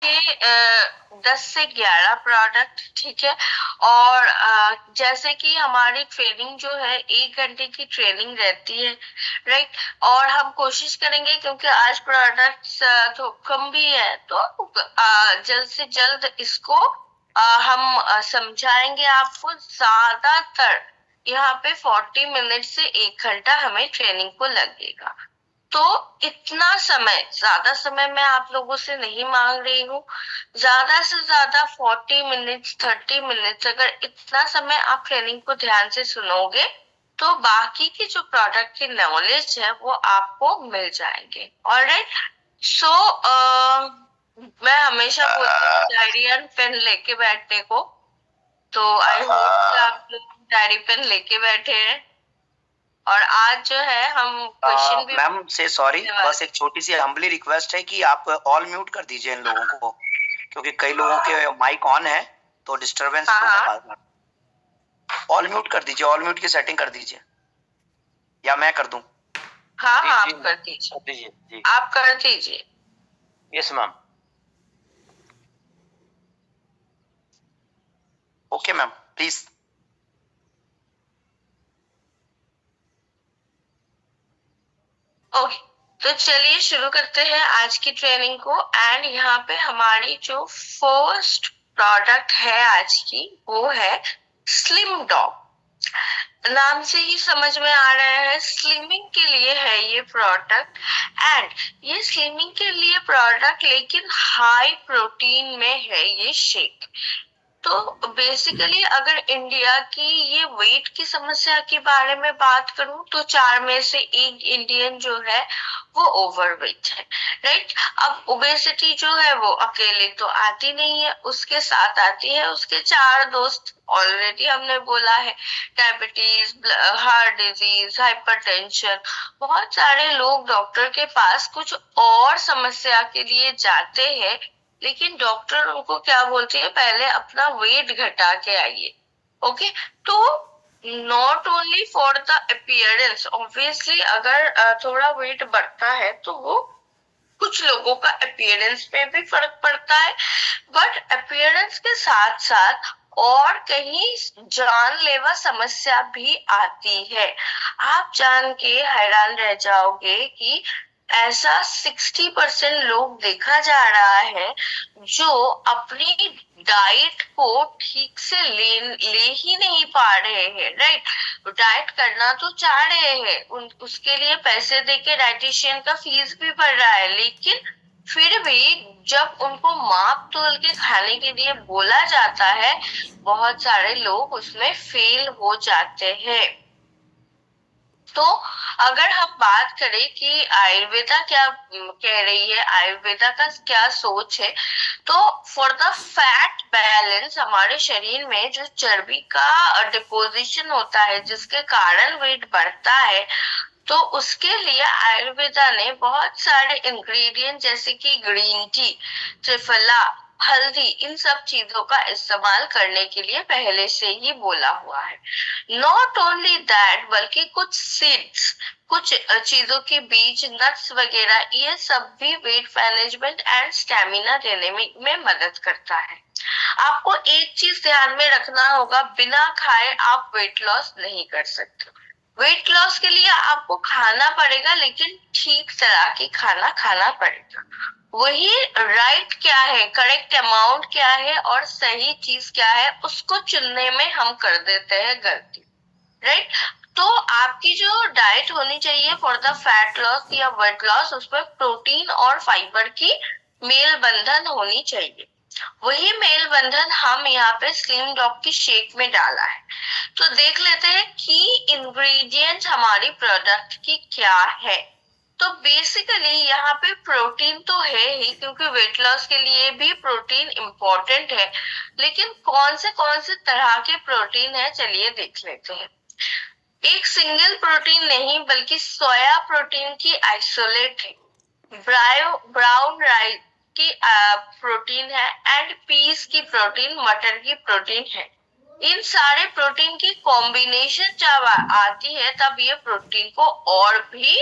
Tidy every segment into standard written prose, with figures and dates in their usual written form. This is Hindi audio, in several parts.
10 से 11 प्रोडक्ट, ठीक है। और जैसे कि हमारी ट्रेनिंग जो है 1 घंटे की ट्रेनिंग रहती है, राइट। और हम कोशिश करेंगे, क्योंकि आज प्रोडक्ट्स तो कम भी है, तो जल्द से जल्द इसको हम समझाएंगे आपको। ज्यादातर यहाँ पे 40 मिनट से 1 घंटा हमें ट्रेनिंग को लगेगा। तो इतना समय, ज्यादा समय मैं आप लोगों से नहीं मांग रही हूँ। ज्यादा से ज्यादा 40 मिनट्स, 30 मिनट्स, अगर इतना समय आप ट्रेनिंग को ध्यान से सुनोगे तो बाकी की जो प्रोडक्ट की नॉलेज है वो आपको मिल जाएंगे। ऑलराइट। सो मैं हमेशा बोलती हूँ डायरी एंड पेन लेके बैठने को। तो आई होप कि आप लोग डायरी पेन लेके बैठे हैं। और आज जो है हम क्वेश्चन भी मैम से सॉरी, बस एक छोटी सी हम्बली रिक्वेस्ट है कि आप ऑल म्यूट कर दीजिए इन लोगों को, क्योंकि कई लोगों के माइक ऑन है तो डिस्टरबेंस होगा बाद में। ऑल म्यूट कर दीजिए, ऑल म्यूट की सेटिंग कर दीजिए, या मैं कर दूं? हाँ हाँ, आप कर दीजिए, आप कर दीजिए। Yes ma'am. Okay ma'am, please. Okay, तो चलिए शुरू करते हैं आज की ट्रेनिंग को। एंड यहाँ पे हमारी जो फर्स्ट प्रोडक्ट है आज की, वो है स्लिम डॉग। नाम से ही समझ में आ रहा है, स्लिमिंग के लिए है ये प्रोडक्ट। एंड ये स्लिमिंग के लिए प्रोडक्ट, लेकिन हाई प्रोटीन में है ये शेक। तो बेसिकली अगर इंडिया की ये वेट की समस्या के बारे में बात करूं, तो 4 में से 1 इंडियन जो है वो ओवरवेट है, राइट। अब ओबेसिटी जो है वो अकेले तो आती नहीं है, उसके साथ आती है उसके 4 दोस्त। ऑलरेडी हमने बोला है, डायबिटीज, हार्ट डिजीज, हाइपरटेंशन। बहुत सारे लोग डॉक्टर के पास कुछ और समस्या के लिए जाते हैं, लेकिन डॉक्टर उनको क्या बोलते हैं, पहले अपना वेट घटा के आइए। ओके, तो not only for the appearance, obviously अगर थोड़ा वेट बढ़ता है तो वो कुछ लोगों का अपीयरेंस पे भी फर्क पड़ता है, बट अपीयरेंस के साथ साथ और कहीं जानलेवा समस्या भी आती है। आप जान के हैरान रह जाओगे कि ऐसा 60% लोग देखा जा रहा है जो अपनी डाइट को ठीक से ले ही नहीं पा रहे हैं, राइट। डाइट करना तो चाह रहे हैं, उसके लिए पैसे देके डाइटिशियन का फीस भी भर रहा है, लेकिन फिर भी जब उनको माप तोल के खाने के लिए बोला जाता है, बहुत सारे लोग उसमें फेल हो जाते हैं। तो अगर हम बात करें कि आयुर्वेदा क्या कह रही है, आयुर्वेदा का क्या सोच है, तो फॉर द फैट बैलेंस, हमारे शरीर में जो चर्बी का डिपोजिशन होता है जिसके कारण वेट बढ़ता है, तो उसके लिए आयुर्वेदा ने बहुत सारे इंग्रेडिएंट जैसे कि ग्रीन टी, त्रिफला, हल्दी, इन सब चीजों का इस्तेमाल करने के लिए पहले से ही बोला हुआ है। नॉट ओनली दैट, बल्कि कुछ सीड्स, कुछ चीजों के बीज, नट्स वगैरह, ये सब भी वेट मैनेजमेंट एंड स्टेमिना देने में मदद करता है। आपको एक चीज ध्यान में रखना होगा, बिना खाए आप वेट लॉस नहीं कर सकते। वेट लॉस के लिए आपको खाना पड़ेगा, लेकिन ठीक तरह की खाना खाना पड़ेगा। वही राइट क्या है, करेक्ट अमाउंट क्या है और सही चीज क्या है, उसको चुनने में हम कर देते हैं गलती, राइट। तो आपकी जो डाइट होनी चाहिए फॉर द फैट लॉस या वेट लॉस, उसमें प्रोटीन और फाइबर की मेल बंधन होनी चाहिए। वही मेल बंधन हम यहाँ पे स्लिम डॉग की शेक में डाला है। तो देख लेते हैं कि इंग्रेडिएंट हमारी प्रोडक्ट की क्या है। तो बेसिकली यहाँ पे प्रोटीन तो है ही, क्योंकि वेट लॉस के लिए भी प्रोटीन इम्पोर्टेंट है, लेकिन कौन से तरह के प्रोटीन है, चलिए देख लेते हैं। एक सिंगल प्रोटीन नहीं, बल्कि सोया प्रोटीन की आइसोलेट है, ब्राउन राइस की प्रोटीन है, एंड पीस की प्रोटीन, मटर की प्रोटीन है। इन सारे प्रोटीन की कॉम्बिनेशन जब आती है, तब ये प्रोटीन को और भी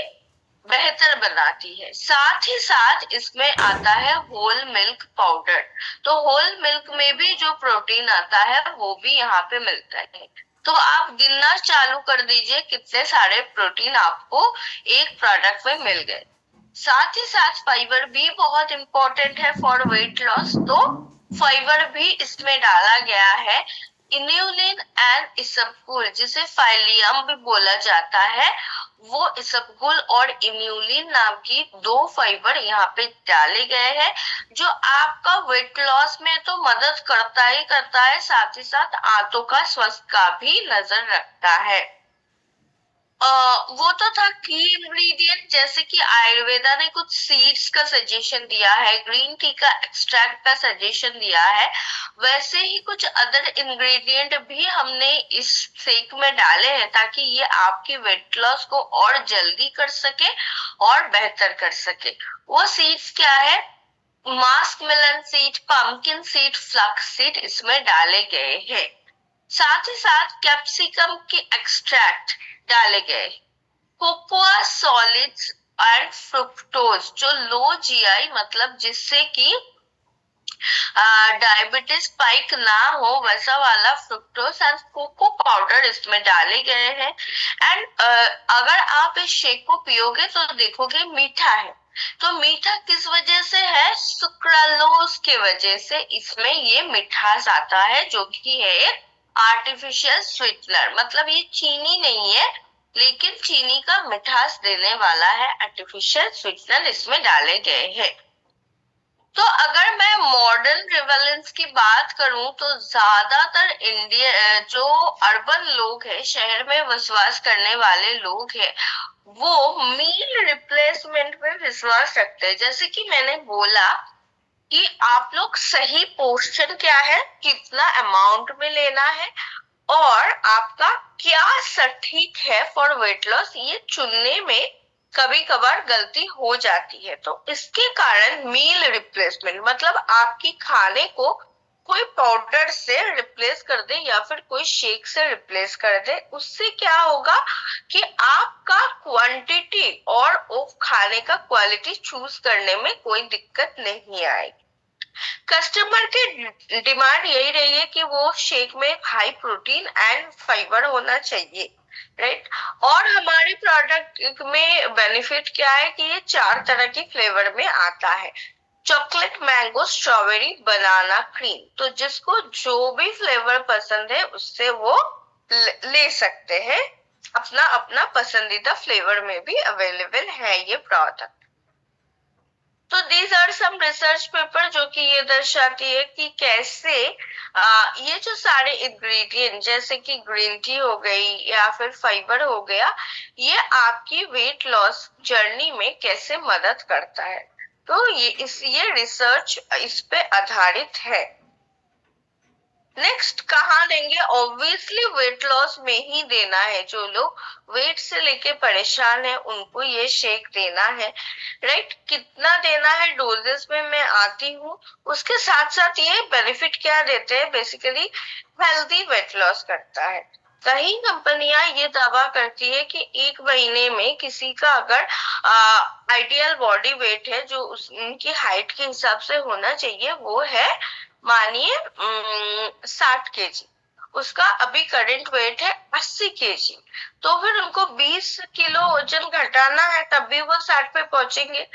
बेहतर बनाती है। साथ ही साथ इसमें आता है होल मिल्क पाउडर। तो होल मिल्क में भी जो प्रोटीन आता है वो भी यहाँ पे मिलता है। तो आप गिनना चालू कर दीजिए कितने सारे प्रोटीन आपको एक प्रोडक्ट में मिल गए। साथ ही साथ फाइबर भी बहुत इंपॉर्टेंट है फॉर वेट लॉस, तो फाइबर भी इसमें डाला गया है। इन्यूलिन एंड इसबगोल, जिसे फाइलियम भी बोला जाता है, वो इसबगोल और इन्यूलिन नाम की दो फाइबर यहाँ पे डाले गए हैं, जो आपका वेट लॉस में तो मदद करता ही करता है, साथ ही साथ आंतों का स्वास्थ्य का भी नजर रखता है। वो तो था की इंग्रेडिएंट, जैसे कि आयुर्वेदा ने कुछ सीड्स का सजेशन दिया है, ग्रीन टी का एक्सट्रैक्ट का सजेशन दिया है, वैसे ही कुछ अदर इंग्रेडिएंट भी हमने इस शेक में डाले हैं ताकि ये आपकी वेट लॉस को और जल्दी कर सके और बेहतर कर सके। वो सीड्स क्या है? Muskmelon seed, pumpkin seed, flax seed इसमें डाले गए हैं। साथ ही साथ कैप्सिकम के एक्सट्रैक्ट डाले गए, कोकोआ सॉलिड्स एंड फ्रुक्टोज, जो लो जीआई मतलब जिससे कि डायबिटीज स्पाइक ना हो वैसा वाला फ्रुक्टोज एंड कोको पाउडर इसमें डाले गए हैं। एंड अगर आप इस शेक को पियोगे तो देखोगे मीठा है। तो मीठा किस वजह से है? सुक्रालोज के वजह से इसमें ये मिठास आता है, जो कि है एक आर्टिफिशियल स्वीटनर। मतलब ये चीनी नहीं है, लेकिन चीनी का मिठास देने वाला है आर्टिफिशियल स्वीटनर इसमें डाले गए हैं। तो अगर मैं मॉडर्न प्रिवेलेंस की बात करूं तो ज्यादातर इंडिया जो अर्बन लोग हैं, शहर में बसवास करने वाले लोग हैं, वो मील रिप्लेसमेंट में विश्वास रखते हैं। जैसे कि मैंने बोला कि आप लोग सही पोर्शन क्या है, कितना अमाउंट में लेना है और आपका क्या सटीक है फॉर वेट लॉस, ये चुनने में कभी कभार गलती हो जाती है। तो इसके कारण मील रिप्लेसमेंट मतलब आपकी खाने को कोई पाउडर से रिप्लेस कर दे या फिर कोई शेक से रिप्लेस कर दे, उससे क्या होगा कि आपका क्वांटिटी और वो खाने का क्वालिटी चूज करने में कोई दिक्कत नहीं आएगी। कस्टमर की डिमांड यही रही है कि वो शेक में हाई प्रोटीन एंड फाइबर होना चाहिए, राइट। और हमारे प्रोडक्ट में बेनिफिट क्या है कि ये 4 तरह की फ्लेवर में आता है, चॉकलेट, मैंगो, स्ट्रॉबेरी, बनाना, क्रीम। तो जिसको जो भी फ्लेवर पसंद है उससे वो ले सकते हैं, अपना अपना पसंदीदा फ्लेवर में भी अवेलेबल है ये प्रोडक्ट। तो these are some research paper जो कि ये दर्शाती है कि कैसे ये जो सारे इंग्रेडिएंट जैसे कि ग्रीन टी हो गई या फिर फाइबर हो गया, ये आपकी वेट लॉस जर्नी में कैसे मदद करता है। तो ये रिसर्च इस पे आधारित है। नेक्स्ट कहाँ देंगे? ऑब्वियसली वेट लॉस में ही देना है। जो लोग वेट से लेके परेशान है उनको ये शेक देना है, राइट। कितना देना है डोजेस में मैं आती हूँ। उसके साथ साथ ये बेनिफिट क्या देते हैं, बेसिकली हेल्दी वेट लॉस करता है। कई कंपनियां ये दावा करती है कि 1 महीने में किसी का अगर आइडियल बॉडी वेट है जो उनकी हाइट के हिसाब से होना चाहिए, वो है मानिए 60 केजी, उसका अभी करंट वेट है 80 केजी, तो फिर उनको 20 किलो वजन घटाना है तब भी वो 60 पे पहुंचेंगे।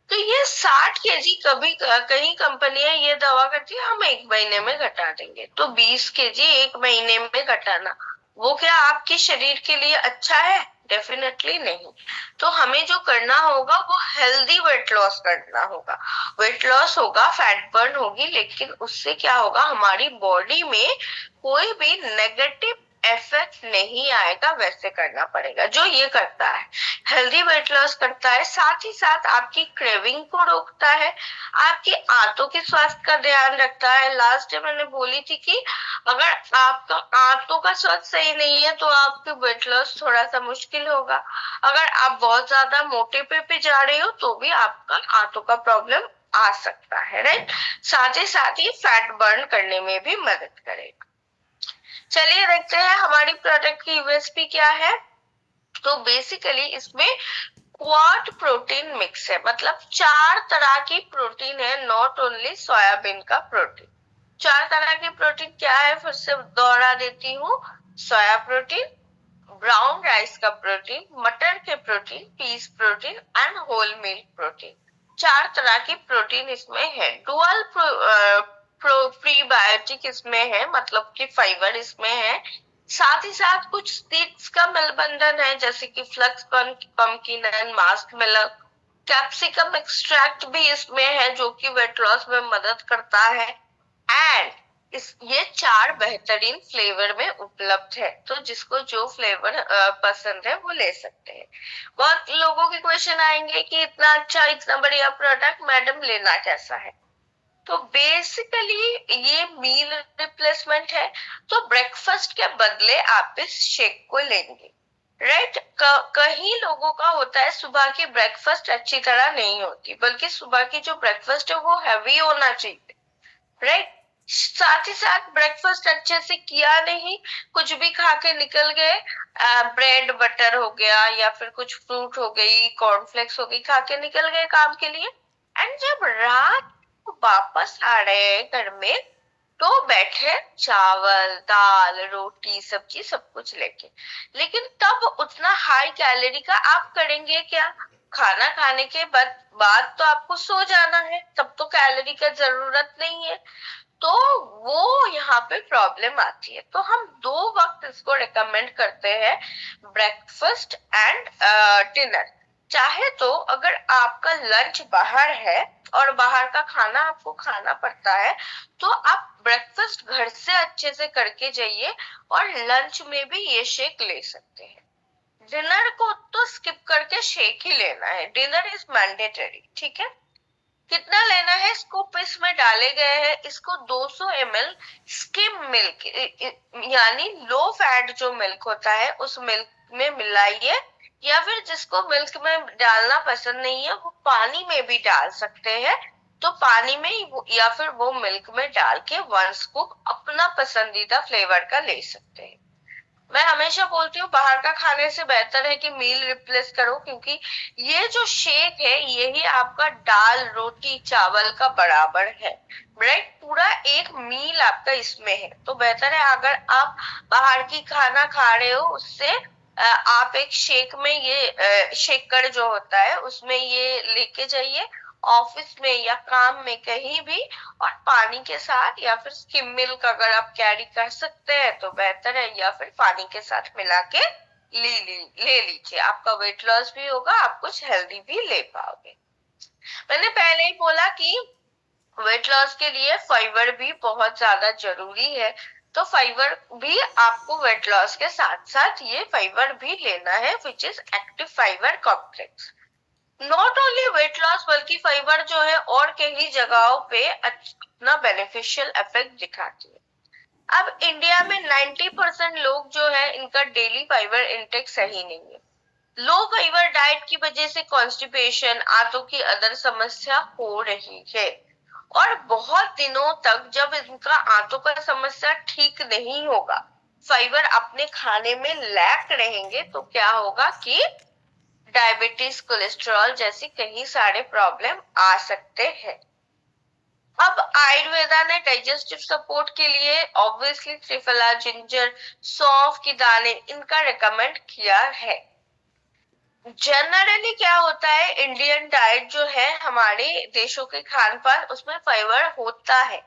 तो ये 60 केजी कभी कई कंपनियां ये दावा करती है हम 1 महीने में घटा देंगे। तो 20 केजी 1 महीने में घटाना, वो क्या आपके शरीर के लिए अच्छा है? डेफिनेटली नहीं। तो हमें जो करना होगा वो हेल्दी वेट लॉस करना होगा। वेट लॉस होगा, फैट बर्न होगी, लेकिन उससे क्या होगा, हमारी बॉडी में कोई भी नेगेटिव इफेक्ट नहीं आएगा, वैसे करना पड़ेगा। जो ये करता है हेल्दी वेट लॉस करता है, साथ ही साथ आपकी क्रेविंग को रोकता है, आपके आंतों के स्वास्थ्य का ध्यान रखता है। लास्ट टाइम मैंने बोली थी कि अगर आपका आंतों का स्वास्थ्य सही नहीं है तो आपके वेट लॉस थोड़ा सा मुश्किल होगा। अगर आप बहुत ज्यादा मोटे पे जा रहे हो तो भी आपका आंतों का प्रॉब्लम आ सकता है, राइट। साथ ही फैट बर्न करने में भी मदद करेगा। चलिए देखते हैं हमारी प्रोडक्ट की यूएसपी क्या है। तो बेसिकली इसमें क्वाड प्रोटीन मिक्स है, मतलब 4 तरह की प्रोटीन है, नॉट ओनली सोयाबीन का प्रोटीन। 4 तरह की प्रोटीन क्या है, फिर से दोहरा देती हूँ। सोया प्रोटीन, ब्राउन राइस का प्रोटीन, मटर के protein, peas protein and whole milk protein. 4 तरह की प्रोटीन इसमें है। डुअल प्रीबायोटिक इसमें है, मतलब कि फाइबर इसमें है। साथ ही साथ कुछ सीड्स का मलबंधन है, जैसे कि flux pumpkin and mask milk. Capsicum extract भी इसमें है, जो कि वेट लॉस में मदद करता है। एंड ये 4 बेहतरीन फ्लेवर में उपलब्ध है, तो जिसको जो फ्लेवर पसंद है वो ले सकते हैं। बहुत लोगों के क्वेश्चन आएंगे कि इतना अच्छा, इतना बढ़िया प्रोडक्ट मैडम लेना कैसा है। तो बेसिकली ये मील रिप्लेसमेंट है, तो ब्रेकफास्ट के बदले आप इस शेक को लेंगे, राइट। कहीं लोगों का होता है सुबह की ब्रेकफास्ट अच्छी तरह नहीं होती, बल्कि सुबह की जो ब्रेकफास्ट है वो हैवी होना चाहिए, राइट। साथ ही साथ ब्रेकफास्ट अच्छे से किया नहीं, कुछ भी खा के निकल गए, ब्रेड बटर हो गया या फिर कुछ फ्रूट हो गई, कॉर्नफ्लेक्स हो गई, खा के निकल गए काम के लिए। एंड जब रात को वापस आ रहे हैं घर में, तो बैठे चावल दाल रोटी सब्जी सब कुछ लेके, लेकिन तब उतना हाई कैलोरी का आप करेंगे क्या? खाना खाने के बाद तो आपको सो जाना है, तब तो कैलोरी का जरूरत नहीं है। तो वो यहाँ पे प्रॉब्लम आती है। तो हम 2 वक्त इसको रिकमेंड करते हैं, ब्रेकफास्ट एंड डिनर। चाहे तो अगर आपका लंच बाहर है और बाहर का खाना आपको खाना पड़ता है, तो आप ब्रेकफास्ट घर से अच्छे से करके जाइए और लंच में भी ये शेक ले सकते हैं। डिनर को तो स्किप करके शेक ही लेना है, डिनर इज मैंडेटरी, ठीक है। कितना लेना है, स्कूप इसमें डाले गए हैं, इसको 200 ml स्किम मिल्क यानी लो फैट जो मिल्क होता है उस मिल्क में मिलाइए, या फिर जिसको मिल्क में डालना पसंद नहीं है वो पानी में भी डाल सकते हैं। तो पानी में या फिर वो मिल्क में डाल के 1 स्कूप अपना पसंदीदा फ्लेवर का ले सकते हैं। मैं हमेशा बोलती हूँ बाहर का खाने से बेहतर है कि मील रिप्लेस करो, क्योंकि ये जो शेक है यही आपका दाल रोटी चावल का बराबर है, राइट। पूरा एक मील आपका इसमें है। तो बेहतर है अगर आप बाहर की खाना खा रहे हो उससे आप एक शेक में ये शेकर जो होता है उसमें ये लेके जाइए ऑफिस में या काम में कहीं भी, और पानी के साथ या फिर स्किम मिल्क अगर आप कैरी कर सकते हैं तो बेहतर है, या फिर पानी के साथ मिला के ले लीजिए। आपका वेट लॉस भी होगा, आप कुछ हेल्दी भी ले पाओगे। मैंने पहले ही बोला कि वेट लॉस के लिए फाइबर भी बहुत ज्यादा जरूरी है, तो फाइबर भी आपको वेट लॉस के साथ साथ ये फाइबर भी लेना है, which is active fibre complex. Not only weight loss बल्कि फाइबर जो है और कई जगहों पे अपना बेनिफिशियल इफेक्ट दिखाती है। अब इंडिया में 90% लोग जो है इनका डेली फाइबर इंटेक सही नहीं है। लो फाइबर डाइट की वजह से कॉन्स्टिपेशन आंतों की अदर समस्या हो रही है, और बहुत दिनों तक जब इनका आंतों का समस्या ठीक नहीं होगा, फाइबर अपने खाने में लैक रहेंगे, तो क्या होगा कि डायबिटीज कोलेस्ट्रॉल जैसी कई सारे प्रॉब्लम आ सकते हैं। अब आयुर्वेदा ने डाइजेस्टिव सपोर्ट के लिए ऑब्वियसली त्रिफला जिंजर सौंफ की दाने इनका रिकमेंड किया है। जनरली क्या होता है, इंडियन डाइट जो है हमारे देशों के खान पान उसमें फाइबर होता है,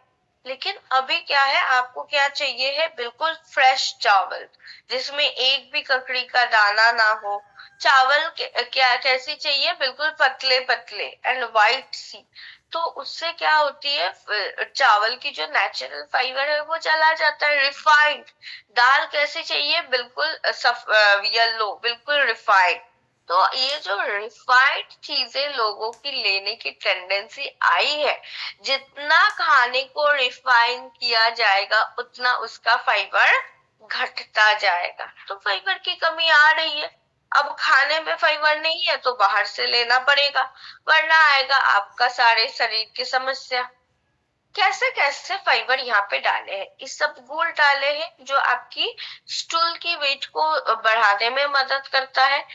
लेकिन अभी क्या है, आपको क्या चाहिए है, बिल्कुल फ्रेश चावल जिसमें एक भी ककड़ी का दाना ना हो। चावल क्या कैसी चाहिए, बिल्कुल पतले पतले एंड वाइट सी। तो उससे क्या होती है, चावल की जो नेचुरल फाइबर है वो चला जाता है। रिफाइंड दाल कैसी चाहिए, बिल्कुल येलो, बिल्कुल रिफाइंड। तो ये जो रिफाइंड चीजें लोगों की लेने की टेंडेंसी आई है, जितना खाने को रिफाइन किया जाएगा उतना उसका फाइबर घटता जाएगा, तो फाइबर की कमी आ रही है। अब खाने में फाइबर नहीं है तो बाहर से लेना पड़ेगा, वरना आएगा आपका सारे शरीर की समस्या। कैसे कैसे फाइबर यहाँ पे डाले हैं, इस सब गुड़ डाले हैं जो आपकी स्टूल की वेट को बढ़ाने में मदद करता है।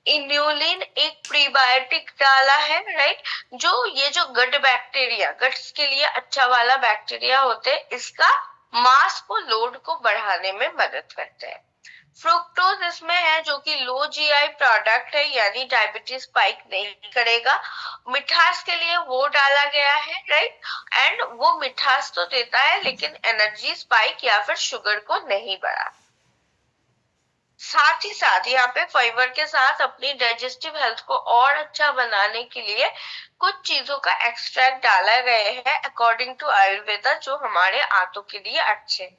इन्यूलिन एक प्रीबायोटिक डाला है, राइट, जो गट बैक्टीरिया, गट्स के लिए अच्छा वाला बैक्टीरिया होते हैं, इसका मास को, लोड को बढ़ाने में मदद करते हैं। फ्रुक्टोज इसमें है जो कि लो जीआई प्रोडक्ट है, यानी डायबिटीज स्पाइक नहीं करेगा। मिठास के लिए वो डाला गया है, राइट, एंड वो मिठास तो देता है लेकिन एनर्जी स्पाइक या फिर शुगर को नहीं बढ़ाता। साथ ही साथ यहाँ पे फाइबर के साथ अपनी डाइजेस्टिव हेल्थ को और अच्छा बनाने के लिए कुछ चीजों का एक्सट्रैक्ट डाला गया है अकॉर्डिंग टू आयुर्वेदा, जो हमारे आंतों के लिए अच्छे हैं।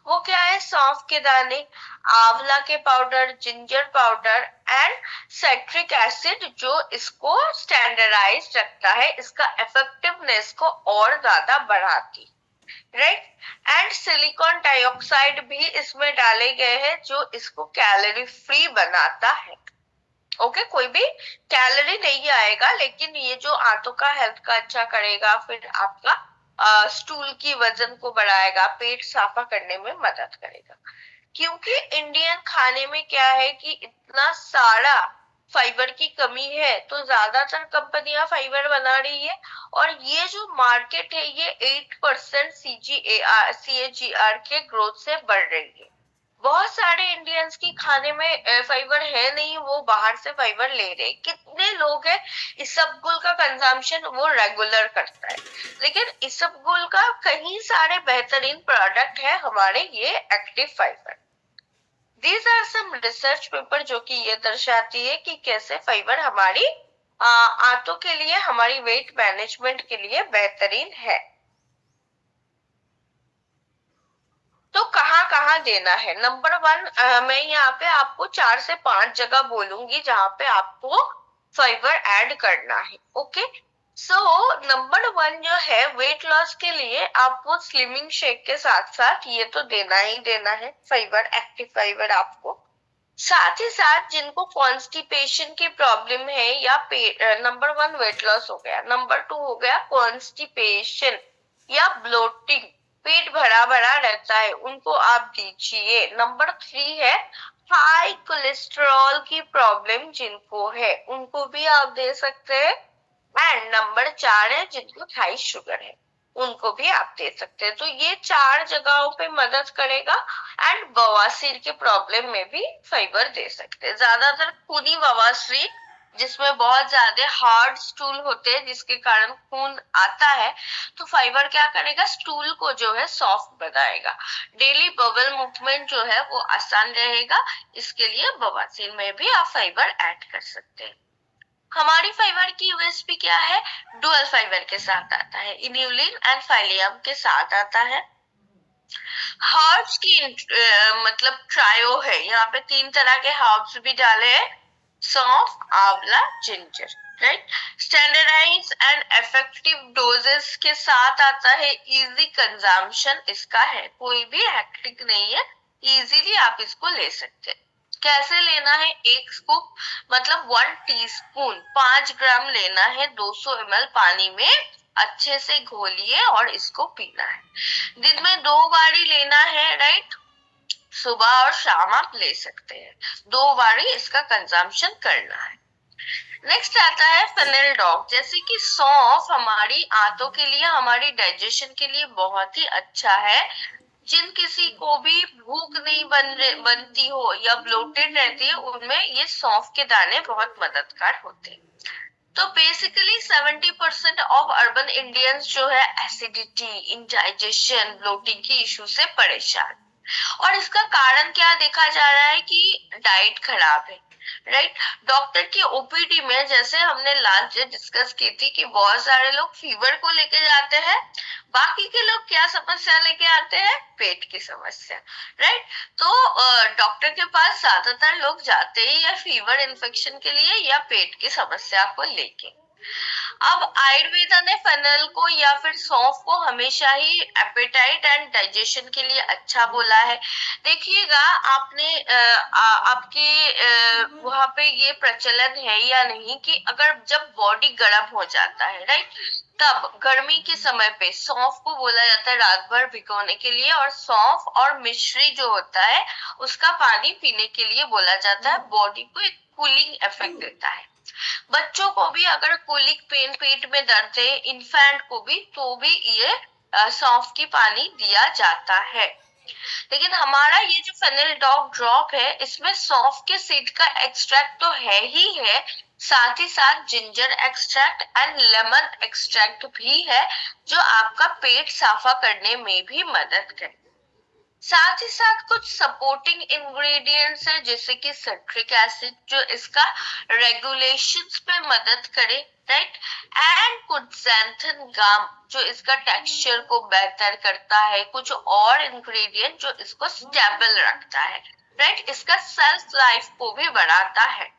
वो क्या है? सौंफ के दाने, आंवला के powder, ginger powder and citric acid, जो इसको स्टैंडर्डाइज रखता है, इसका इफेक्टिवनेस को और ज्यादा बढ़ाती, राइट। एंड सिलिकॉन डाइऑक्साइड भी इसमें डाले गए हैं जो इसको कैलोरी फ्री बनाता है। ओके, कोई भी कैलोरी नहीं आएगा, लेकिन ये जो आंतों का हेल्थ का अच्छा करेगा, फिर आपका स्टूल की वजन को बढ़ाएगा, पेट साफा करने में मदद करेगा। क्योंकि इंडियन खाने में क्या है कि इतना सारा फाइबर की कमी है, तो ज्यादातर कंपनियां फाइबर बना रही है, और ये जो मार्केट है ये 8% CAGR के ग्रोथ से बढ़ रही है। बहुत सारे इंडियंस की खाने में फाइबर है नहीं, वो बाहर से फाइबर ले रहे। कितने लोग हैं इसबगोल का कंजम्पशन वो रेगुलर करता है, लेकिन इसबगोल का कहीं सारे बेहतरीन प्रोडक्ट है हमारे ये active fibre. These are some research paper जो कि ये दर्शाती है कि कैसे फाइबर हमारी आंतों के लिए, हमारी वेट मैनेजमेंट के लिए बेहतरीन है। तो कहाँ कहाँ देना है? नंबर 1, मैं यहाँ पे आपको 4 से 5 जगह बोलूंगी जहाँ पे आपको फाइबर ऐड करना है। ओके, सो नंबर 1 जो है वेट लॉस के लिए, आपको स्लिमिंग शेक के साथ साथ ये तो देना ही देना है फाइबर, एक्टिव फाइबर आपको। साथ ही साथ जिनको कॉन्स्टिपेशन की प्रॉब्लम है या नंबर 1 वेट लॉस हो गया, नंबर 2 हो गया कॉन्स्टिपेशन या ब्लोटिंग, पेट भरा भरा रहता है, उनको आप दीजिए। नंबर 3 है हाई कोलेस्ट्रॉल की प्रॉब्लम जिनको है, उनको भी आप दे सकते हैं। एंड नंबर 4 है जिनको हाई शुगर है, उनको भी आप दे सकते हैं। तो ये 4 जगहों पे मदद करेगा। एंड बवासीर के प्रॉब्लम में भी फाइबर दे सकते हैं। ज्यादातर खूनी बवासीर जिसमें बहुत ज्यादा हार्ड स्टूल होते हैं, जिसके कारण खून आता है, तो फाइबर क्या करेगा? स्टूल को जो है सॉफ्ट बनाएगा, डेली बबल मूवमेंट जो है वो आसान रहेगा। इसके लिए बवासीर में भी आप फाइबर ऐड कर सकते हैं। हमारी फाइबर की यूएसपी क्या है? डुअल फाइबर के साथ आता है, इन्यूलिन एंड फाइलियम के साथ आता है। हर्ब्स की मतलब ट्रायो है, यहाँ पे 3 तरह के हर्ब्स भी डाले हैं, सौंफ, आंवला, ginger, right. Standardise and effective doses के साथ आता है, इजी कंजम्पशन इसका है, कोई भी हैक्टिक नहीं है, इजीली आप इसको ले सकते हैं। कैसे लेना है? 1 स्कूप मतलब 1 टीस्पून 5 ग्राम लेना है, 200 ml पानी में अच्छे से घोलिए और इसको पीना है। दिन में 2 बारी लेना है, राइट, सुबह और शाम आप ले सकते हैं, 2 बारी इसका कंजम्पशन करना है। नेक्स्ट आता है फेनिल डॉग। जैसे कि सौंफ हमारी आंतों के लिए, हमारी डाइजेशन के लिए बहुत ही अच्छा है। जिन किसी को भी भूख नहीं बनती हो या ब्लोटेड रहती है, उनमें ये सौंफ के दाने बहुत मददगार होते हैं। तो बेसिकली 70% ऑफ अर्बन इंडियंस जो है एसिडिटी, इंडाइजेशन, ब्लोटिंग की इश्यू से परेशान, और इसका कारण क्या देखा जा रहा है कि डाइट खराब है, राइट। डॉक्टर की ओपीडी में जैसे हमने लास्ट डे डिस्कस की थी कि बहुत सारे लोग फीवर को लेके जाते हैं, बाकी के लोग क्या समस्या लेके आते हैं? पेट की समस्या, राइट। तो डॉक्टर के पास ज्यादातर लोग जाते ही या फीवर इन्फेक्शन के लिए या पेट की समस्या को लेके। अब आयुर्वेदा ने फेनल को या फिर सौंफ को हमेशा ही एपेटाइट एंड डाइजेशन के लिए अच्छा बोला है। देखिएगा आपने आपके वहां पे ये प्रचलन है या नहीं कि अगर जब बॉडी गर्म हो जाता है, राइट, तब गर्मी के समय पे सौंफ को बोला जाता है रात भर भिगोने के लिए, और सौंफ और मिश्री जो होता है उसका पानी पीने के लिए बोला जाता है। बॉडी को एक कूलिंग इफेक्ट देता है। बच्चों को भी अगर कोलिक पेन, पेट में दर्द है, इन्फेंट को भी, तो भी ये सौंफ की पानी दिया जाता है। लेकिन हमारा ये जो फेनिल डॉग ड्रॉप है, इसमें सौंफ के सीड का एक्सट्रैक्ट तो है ही है, साथ ही साथ ginger extract and lemon extract भी है, जो आपका पेट साफा करने में भी मदद करे। साथ ही साथ कुछ सपोर्टिंग इंग्रेडिएंट्स है, जैसे कि सिट्रिक एसिड जो इसका रेगुलेशंस पे मदद करे, राइट, एंड कुछ ज़ैंथन गाम जो इसका टेक्सचर को बेहतर करता है, कुछ और इंग्रेडिएंट जो इसको स्टेबल रखता है, राइट, इसका सेल्फ लाइफ को भी बढ़ाता है।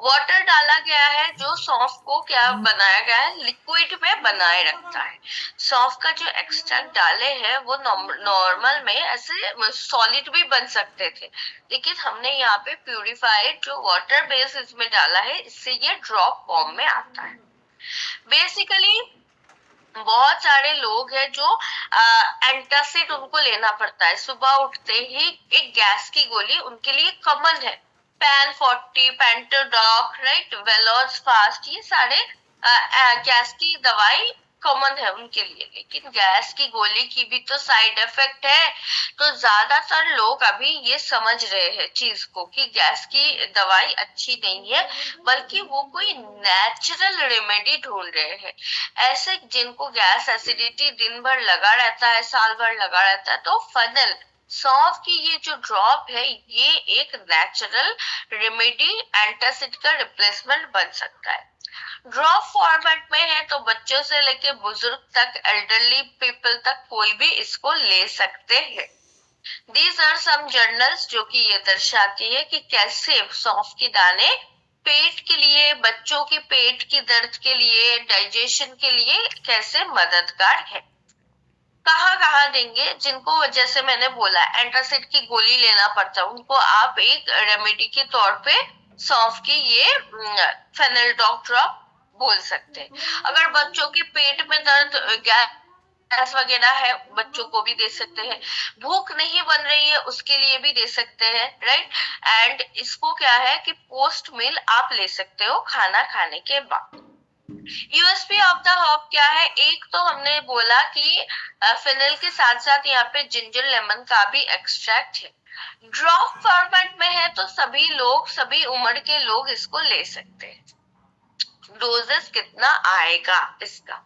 वाटर डाला गया है जो सौंफ को क्या बनाया गया है, लिक्विड में बनाए रखता है। सौंफ का जो एक्सट्रैक्ट डाले हैं वो नॉर्मल में ऐसे सॉलिड भी बन सकते थे, लेकिन हमने यहाँ पे प्यूरिफाइड जो वाटर बेस इसमें डाला है, इससे ये ड्रॉप फॉर्म में आता है। बेसिकली बहुत सारे लोग हैं जो एंटासिड उनको लेना पड़ता है, सुबह उठते ही एक गैस की गोली उनके लिए कॉमन है, पैन 40, पेंटोडॉक, राइट, वेलोज फास्ट, ये सारे गैस की दवाई कॉमन है उनके लिए। लेकिन गैस की गोली की भी तो साइड इफेक्ट है, तो ज्यादातर लोग अभी ये समझ रहे हैं चीज को कि गैस की दवाई अच्छी नहीं है, बल्कि वो कोई नेचुरल रेमेडी ढूंढ रहे हैं। ऐसे जिनको गैस एसिडिटी दिन भर लगा रहता है, साल भर लगा रहता है, तो फेनिल सौंफ की ये जो ड्रॉप है, ये एक नेचुरल रेमेडी एंटासिड का रिप्लेसमेंट बन सकता है। ड्रॉप फॉर्मेट में है तो बच्चों से लेके बुजुर्ग तक, एल्डरली पीपल तक कोई भी इसको ले सकते हैं। दीज आर सम जर्नल्स जो कि ये दर्शाती है कि कैसे सौंफ के दाने पेट के लिए, बच्चों के पेट की दर्द के लिए, डाइजेशन के लिए कैसे मददगार है। कहाँ कहाँ देंगे, जिनको जैसे मैंने बोला एंटासिड की गोली लेना पड़ता है, उनको आप एक रेमेडी के तौर पे सौंफ की ये फेनिल डॉग ड्रॉप बोल सकते हैं। अगर बच्चों के पेट में दर्द, गैस वगैरह है, बच्चों को भी दे सकते हैं। भूख नहीं बन रही है उसके लिए भी दे सकते हैं, राइट, एंड इसको क्या है कि पोस्ट मील आप ले सकते हो खाना खाने के बाद। यूएसपी ऑफ द हर्ब क्या है, एक तो हमने बोला कि फेनिल के साथ साथ यहाँ पे जिंजर लेमन का भी एक्सट्रैक्ट है। ड्रॉप फॉर्मेट में है तो सभी लोग, सभी उम्र के लोग इसको ले सकते हैं। डोजेस कितना आएगा इसका,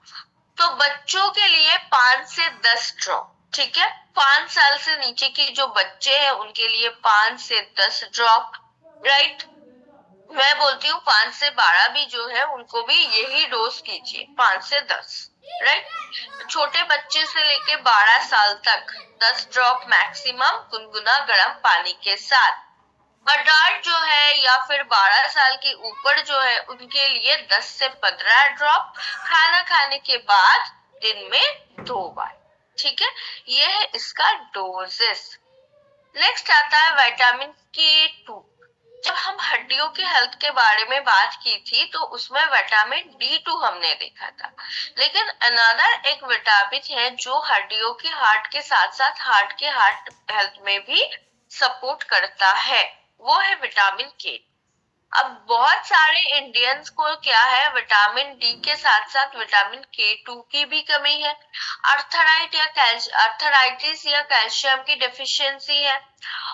तो बच्चों के लिए 5 से 10 ड्रॉप, ठीक है। 5 साल से नीचे के जो बच्चे हैं उनके लिए 5 से 10 ड्रॉप, राइट। मैं बोलती हूँ 5 से 12 भी जो है उनको भी यही डोज कीजिए, 5 से 10, राइट। छोटे बच्चे से लेके 12 साल तक 10 ड्रॉप मैक्सिमम गुनगुना गर्म पानी के साथ। अडल्ट जो है या फिर 12 साल के ऊपर जो है उनके लिए 10 से 15 ड्रॉप खाना खाने के बाद दिन में 2 बार, ठीक है। ये है इसका डोजेस। नेक्स्ट आता है विटामिन K2। जब हम हड्डियों के हेल्थ के बारे में बात की थी तो उसमें विटामिन D2 हमने देखा था, लेकिन अनदर एक विटामिन है जो हड्डियों की, हार्ट के साथ साथ हार्ट के हार्ट हेल्थ में भी सपोर्ट करता है, वो है विटामिन K। अब बहुत सारे इंडियंस को क्या है, विटामिन डी के साथ साथ विटामिन K2 की भी कमी है, अर्थराइटिस या कैल्शियम की डेफिशिएंसी है,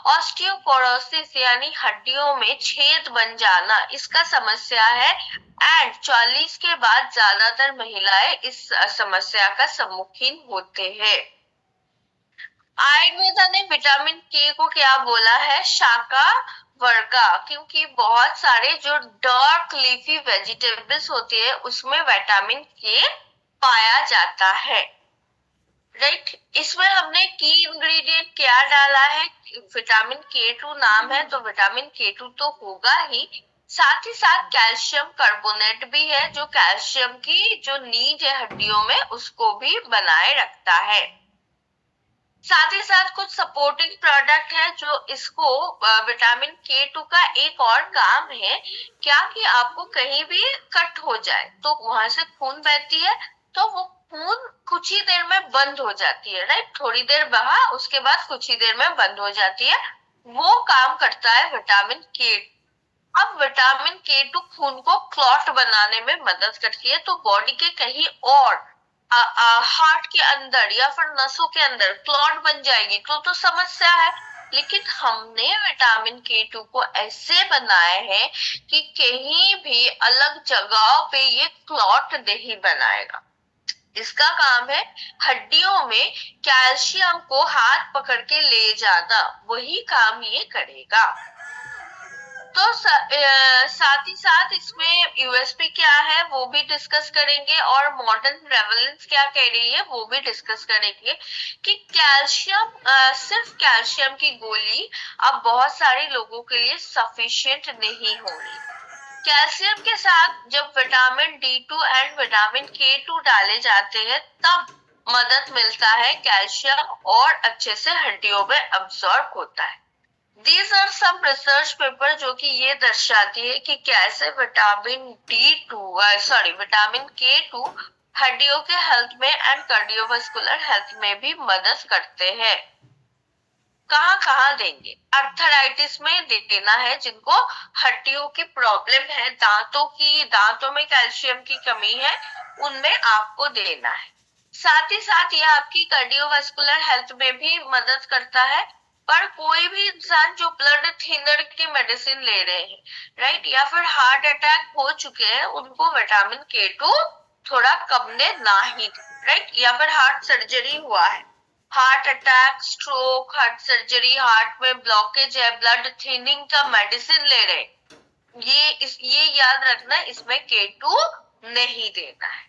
ऑस्टियोपोरोसिस यानी हड्डियों में छेद बन जाना इसका समस्या है, एंड 40 के बाद ज्यादातर महिलाएं इस समस्या का सम्मुखीन होते हैं। आयुर्वेदा ने विटामिन K को क्या बोला है, शाका वर्गा, क्योंकि बहुत सारे जो डार्क लीफी वेजिटेबल्स होती है उसमें विटामिन K पाया जाता है, राइट। इसमें हमने की इंग्रेडिएंट क्या डाला है, विटामिन K2 नाम है तो विटामिन K2 तो होगा ही, साथ ही साथ कैल्शियम कार्बोनेट भी है जो कैल्शियम की जो नीड है हड्डियों में उसको भी बनाए रखता है। साथ ही साथ कुछ सपोर्टिंग प्रोडक्ट है जो इसको विटामिन K2 का एक और काम है क्या कि आपको कहीं भी कट हो जाए तो वहां से खून बहती है तो वो खून कुछ ही देर में बंद हो जाती है, राइट, थोड़ी देर बहा उसके बाद कुछ ही देर में बंद हो जाती है, वो काम करता है विटामिन K2। अब विटामिन K2 खून को क्लॉट बनाने में मदद करती है, तो बॉडी के कहीं और हार्ट के अंदर या फिर नसों के अंदर क्लॉट बन जाएगी तो समस्या है। लेकिन हमने विटामिन K2 को ऐसे बनाया है कि कहीं भी अलग जगह पे ये क्लॉट नहीं बनाएगा। इसका काम है हड्डियों में कैल्शियम को हाथ पकड़ के ले जाना, वही काम ये करेगा। तो साथ ही साथ इसमें यूएसपी क्या है वो भी डिस्कस करेंगे और मॉडर्न प्रेवलेंस क्या कह रही है वो भी डिस्कस करेंगे कि कैल्शियम सिर्फ कैल्शियम की गोली अब बहुत सारे लोगों के लिए सफिशिएंट नहीं हो रही। कैल्शियम के साथ जब vitamin D2 and vitamin K2 डाले जाते हैं तब मदद मिलता है कैल्शियम और अच्छे से हड्डियों में अब्सॉर्ब होता है। These are some research paper जो कि ये दर्शाती है कि कैसे विटामिन K2 हड्डियों के हेल्थ में एंड कार्डियोवास्कुलर हेल्थ में भी मदद करते हैं। कहाँ कहाँ देंगे? अर्थराइटिस में देना है जिनको हड्डियों की प्रॉब्लम है, दांतों में कैल्शियम की कमी है, उनमें आपको देना है। साथ ही साथ ये आपकी कार्डियोवास्कुलर हेल्थ में भी मदद करता है। पर कोई भी इंसान जो ब्लड थिनर की मेडिसिन ले रहे हैं, राइट, या फिर हार्ट अटैक हो चुके हैं, उनको विटामिन K2 थोड़ा कम ने ना ही, राइट, या फिर हार्ट सर्जरी हुआ है, heart attack, stroke, heart surgery, heart में ब्लॉकेज है, ब्लड थिनिंग का मेडिसिन ले रहे, ये याद रखना, इसमें K2 नहीं देना है।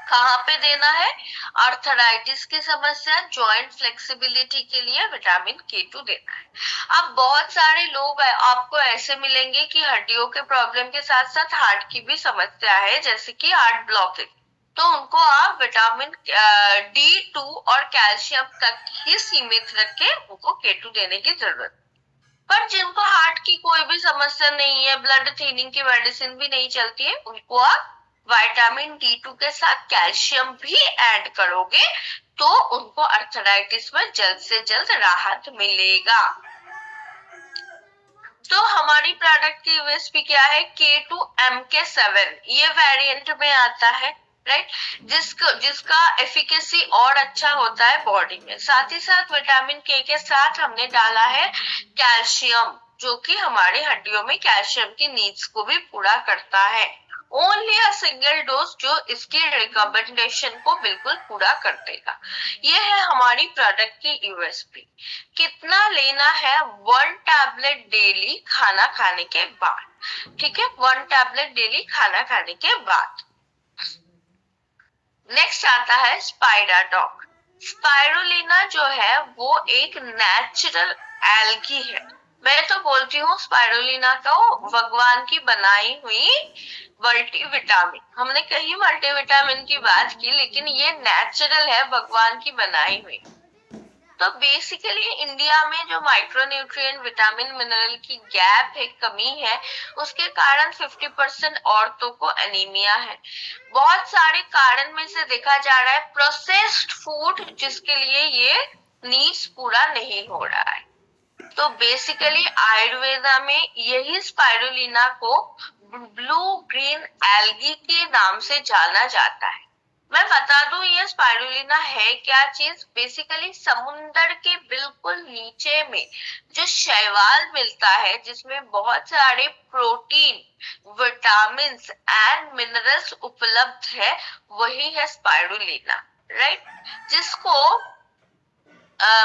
कहाँ पे देना है? आर्थराइटिस की समस्या, जॉइंट फ्लेक्सिबिलिटी के लिए विटामिन K2 देना है। अब बहुत सारे लोग आपको ऐसे मिलेंगे कि हड्डियों के प्रॉब्लम के साथ साथ हार्ट की भी समस्या है, जैसे कि हार्ट ब्लॉकेज, तो उनको आप विटामिन D2 और कैल्शियम तक ही सीमित रख के उनको K2 देने की जरूरत। पर जिनको हार्ट की कोई भी समस्या नहीं है, ब्लड थिनिंग की मेडिसिन भी नहीं चलती है, उनको आप विटामिन D2 के साथ कैल्शियम भी ऐड करोगे तो उनको अर्थराइटिस में जल्द से जल्द राहत मिलेगा। तो हमारी प्रोडक्ट की यूएसपी क्या है? K2MK7 ये वेरिएंट में आता है, राइट, जिसका एफिकेसी और अच्छा होता है बॉडी में। साथ ही साथ विटामिन K के साथ हमने डाला है कैल्शियम, जो कि हमारी हड्डियों में कैल्शियम की नीड्स को भी पूरा करता है। ओनली अ सिंगल डोज जो इसकी रिकमेंडेशन को बिल्कुल पूरा कर देगा। ये है हमारी प्रोडक्ट की यूएसपी। कितना लेना है? 1 टैबलेट डेली खाना खाने के बाद, ठीक है, 1 टैबलेट डेली खाना खाने के बाद। नेक्स्ट आता है स्पाइराडॉक। स्पाइरुलिना जो है वो एक नेचुरल एल्गी है। मैं तो बोलती हूँ स्पाइरुलिना को भगवान की बनाई हुई मल्टीविटामिन। हमने कहीं मल्टीविटामिन की बात की, लेकिन ये नेचुरल है, भगवान की बनाई हुई। तो बेसिकली इंडिया में जो माइक्रोन्यूट्रिएंट, विटामिन, मिनरल की गैप है, कमी है, उसके कारण 50% औरतों को एनीमिया है। बहुत सारे कारण में से देखा जा रहा है प्रोसेस्ड फूड, जिसके लिए ये नीड्स पूरा नहीं हो रहा है। तो बेसिकली आयुर्वेदा में यही स्पाइरुलिना को ब्लू ग्रीन एल्गी के नाम से जाना जाता है। मैं बता दूं ये स्पाइरुलिना है क्या चीज? बेसिकली समुंदर के बिल्कुल नीचे में जो शैवाल मिलता है, जिसमें बहुत सारे प्रोटीन, विटामिन्स एंड मिनरल्स उपलब्ध है, वही है स्पाइरुलिना, राइट, जिसको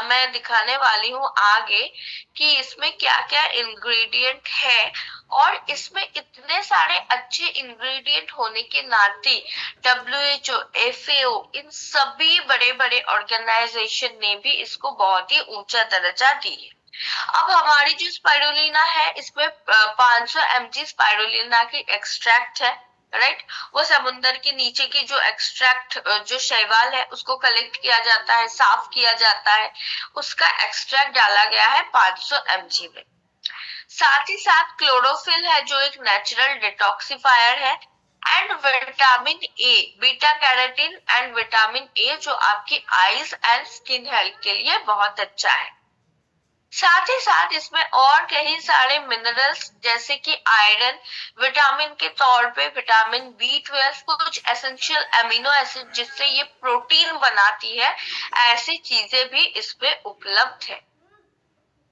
मैं दिखाने वाली हूँ आगे कि इसमें क्या क्या इंग्रेडिएंट है। और इसमें इतने सारे अच्छे इंग्रेडिएंट होने के नाते WHO, FAO, इन सभी बड़े बड़े ऑर्गेनाइजेशन ने भी इसको बहुत ही ऊंचा दर्जा दी है। अब हमारी जो स्पाइरुलिना है इसमें 500 mg स्पाइरुलिना की एक्सट्रैक्ट है, राइट। वो समुद्र के नीचे की जो एक्सट्रैक्ट जो शैवाल है उसको कलेक्ट किया जाता है, साफ किया जाता है, उसका एक्सट्रैक्ट डाला गया है 500 mg में। साथ ही साथ क्लोरोफिल है जो एक नेचुरल डिटॉक्सिफायर है, and vitamin A, beta carotene and vitamin A जो आपकी आईज एंड स्किन हेल्थ के लिए बहुत अच्छा है। साथ ही साथ इसमें और कई सारे मिनरल्स जैसे कि आयरन, विटामिन के तौर पे विटामिन B12, कुछ एसेंशियल अमीनो एसिड जिससे ये प्रोटीन बनाती है, ऐसी चीजें भी इसमें उपलब्ध है।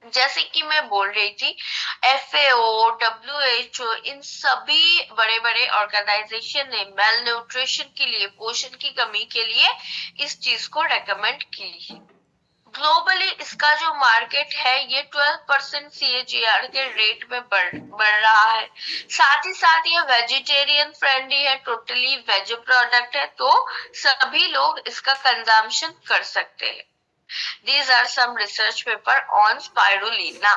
जैसे कि मैं बोल रही थी, FAO, WHO, इन सभी बड़े बड़े ऑर्गेनाइजेशन ने मेल न्यूट्रिशन के लिए, पोषण की कमी के लिए इस चीज को रेकमेंड की है। ग्लोबली इसका जो मार्केट है ये 12% CAGR के रेट में बढ़ रहा है। साथ ही साथ ये वेजिटेरियन फ्रेंडली है, टोटली वेज प्रोडक्ट है, तो सभी लोग इसका कंजम्पशन कर सकते हैं। These are some research paper on spirulina.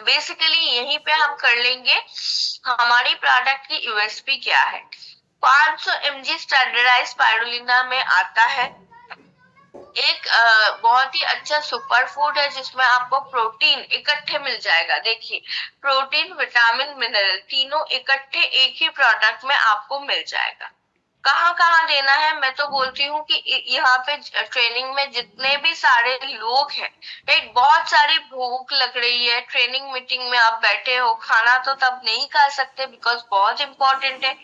Basically यहीं पे हम कर लेंगे हमारी प्रोडक्ट की यूएसपी क्या है। 500 mg स्टैंडर्डाइज स्पाइरुलिना में आता है एक बहुत ही अच्छा सुपर फूड है जिसमें आपको प्रोटीन इकट्ठे मिल जाएगा। देखिए, प्रोटीन, विटामिन, मिनरल तीनों इकट्ठे एक ही प्रोडक्ट में आपको मिल जाएगा। कहाँ कहाँ देना है, मैं तो बोलती हूँ कि यहाँ पे ट्रेनिंग में जितने भी सारे लोग हैं, राइट, बहुत सारी भूख लग रही है, ट्रेनिंग मीटिंग में आप बैठे हो, खाना तो तब नहीं खा सकते बिकॉज बहुत इंपॉर्टेंट है।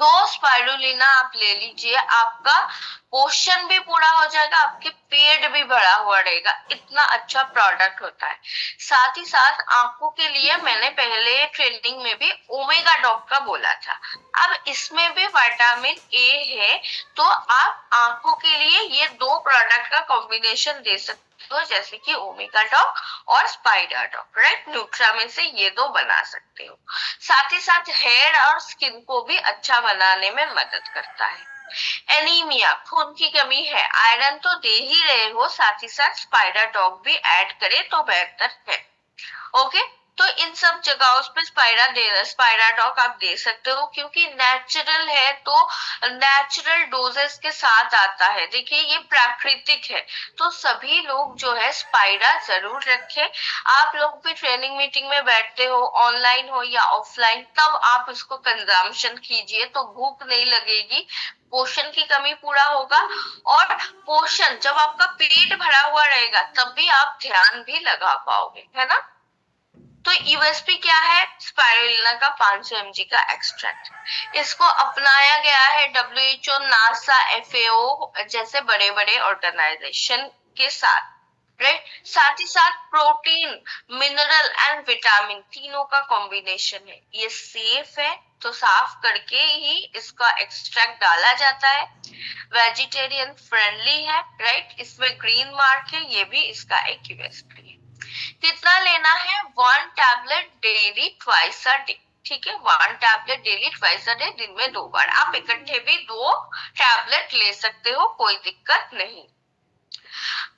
2 स्पाइरुलिना आप ले लीजिए, आपका पोषण भी पूरा हो जाएगा, आपके पेट भी भरा हुआ रहेगा, इतना अच्छा प्रोडक्ट होता है। साथ ही साथ आंखों के लिए मैंने पहले ट्रेनिंग में भी ओमेगा डॉग का बोला था, अब इसमें भी विटामिन ए है, तो आप आंखों के लिए ये 2 प्रोडक्ट का कॉम्बिनेशन दे सकते हो, जैसे कि ओमेगा डॉग और स्पाइडर डॉग, राइट। न्यूट्रामिन से ये 2 बना सकते हो। साथ ही साथ हेयर और स्किन को भी अच्छा बनाने में मदद करता है। एनीमिया, खून की कमी है, आयरन तो दे ही रहे हो, साथ ही साथ स्पाइडर डॉग भी ऐड करे तो बेहतर है। ओके, तो इन सब जगहों पे स्पाइडर डॉग आप दे सकते हो क्योंकि नेचुरल है, तो नेचुरल डोजेस के साथ आता है। देखिए ये प्राकृतिक है, तो सभी लोग जो है स्पाइडर जरूर रखें। आप लोग भी ट्रेनिंग मीटिंग में बैठते हो, ऑनलाइन हो या ऑफलाइन, तब आप इसको कंजम्पशन कीजिए तो भूख नहीं लगेगी, पोषण की कमी पूरा होगा, और पोषण जब आपका पेट भरा हुआ रहेगा तब भी आप ध्यान भी लगा पाओगे, है ना। तो यूएसपी क्या है, स्पाइरुलिना का 500 mg का एक्सट्रैक्ट। इसको अपनाया गया है WHO, नासा, FAO जैसे बड़े बड़े ऑर्गेनाइजेशन के साथ, राइट। साथ ही साथ प्रोटीन, मिनरल एंड विटामिन तीनों का कॉम्बिनेशन है। ये सेफ है, तो साफ करके ही इसका एक्सट्रैक्ट डाला जाता है। वेजिटेरियन फ्रेंडली है, राइट, इसमें ग्रीन मार्क है, ये भी इसका एक यूएसपी है। कितना लेना है, 1 tablet daily twice a day, ठीक है। 1 tablet daily twice a day, दिन में 2 बार। आप इकट्ठे भी 2 टैबलेट ले सकते हो, कोई दिक्कत नहीं।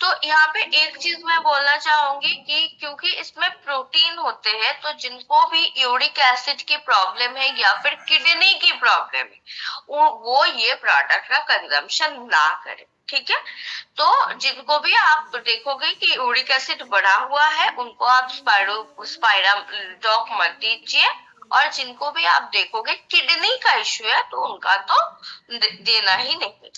तो यहाँ पे एक चीज मैं बोलना चाहूंगी कि क्योंकि इसमें प्रोटीन होते हैं, तो जिनको भी यूरिक एसिड की प्रॉब्लम है या फिर किडनी की प्रॉब्लम है, वो ये प्रोडक्ट का कंजम्पशन ना करें, ठीक है। तो जिनको भी आप देखोगे कि यूरिक एसिड बढ़ा हुआ है, उनको आप स्पाइरा डॉग मत दीजिए, और जिनको भी आप देखोगे किडनी का इश्यू है तो उनका तो देना ही नहीं।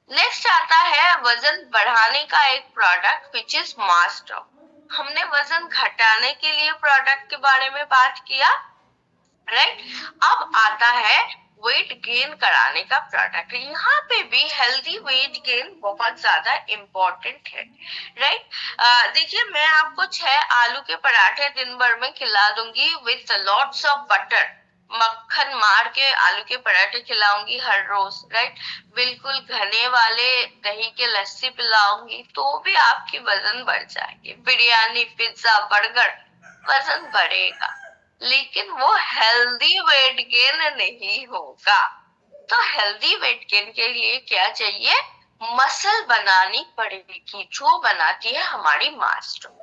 नेक्स्ट आता है वजन बढ़ाने का एक product which is mass dog. हमने वजन घटाने के लिए प्रोडक्ट के बारे में बात किया, राइट। अब आता है वेट गेन कराने का प्रोडक्ट। यहाँ पे भी हेल्दी वेट गेन बहुत ज्यादा इम्पोर्टेंट है, राइट। देखिए, मैं आपको 6 आलू के पराठे दिन भर में खिला दूंगी विथ लॉट्स ऑफ बटर, मक्खन मार के आलू के पराठे खिलाऊंगी हर रोज, राइट। बिल्कुल घने वाले दही के लस्सी पिलाऊंगी तो भी आपकी वजन बढ़ जाएगी। बिरयानी, पिज्जा, बर्गर, वजन बढ़ेगा, लेकिन वो हेल्दी वेट गेन नहीं होगा। तो हेल्दी वेट गेन के लिए क्या चाहिए, मसल बनानी पड़ेगी, जो बनाती है हमारी मास्टर।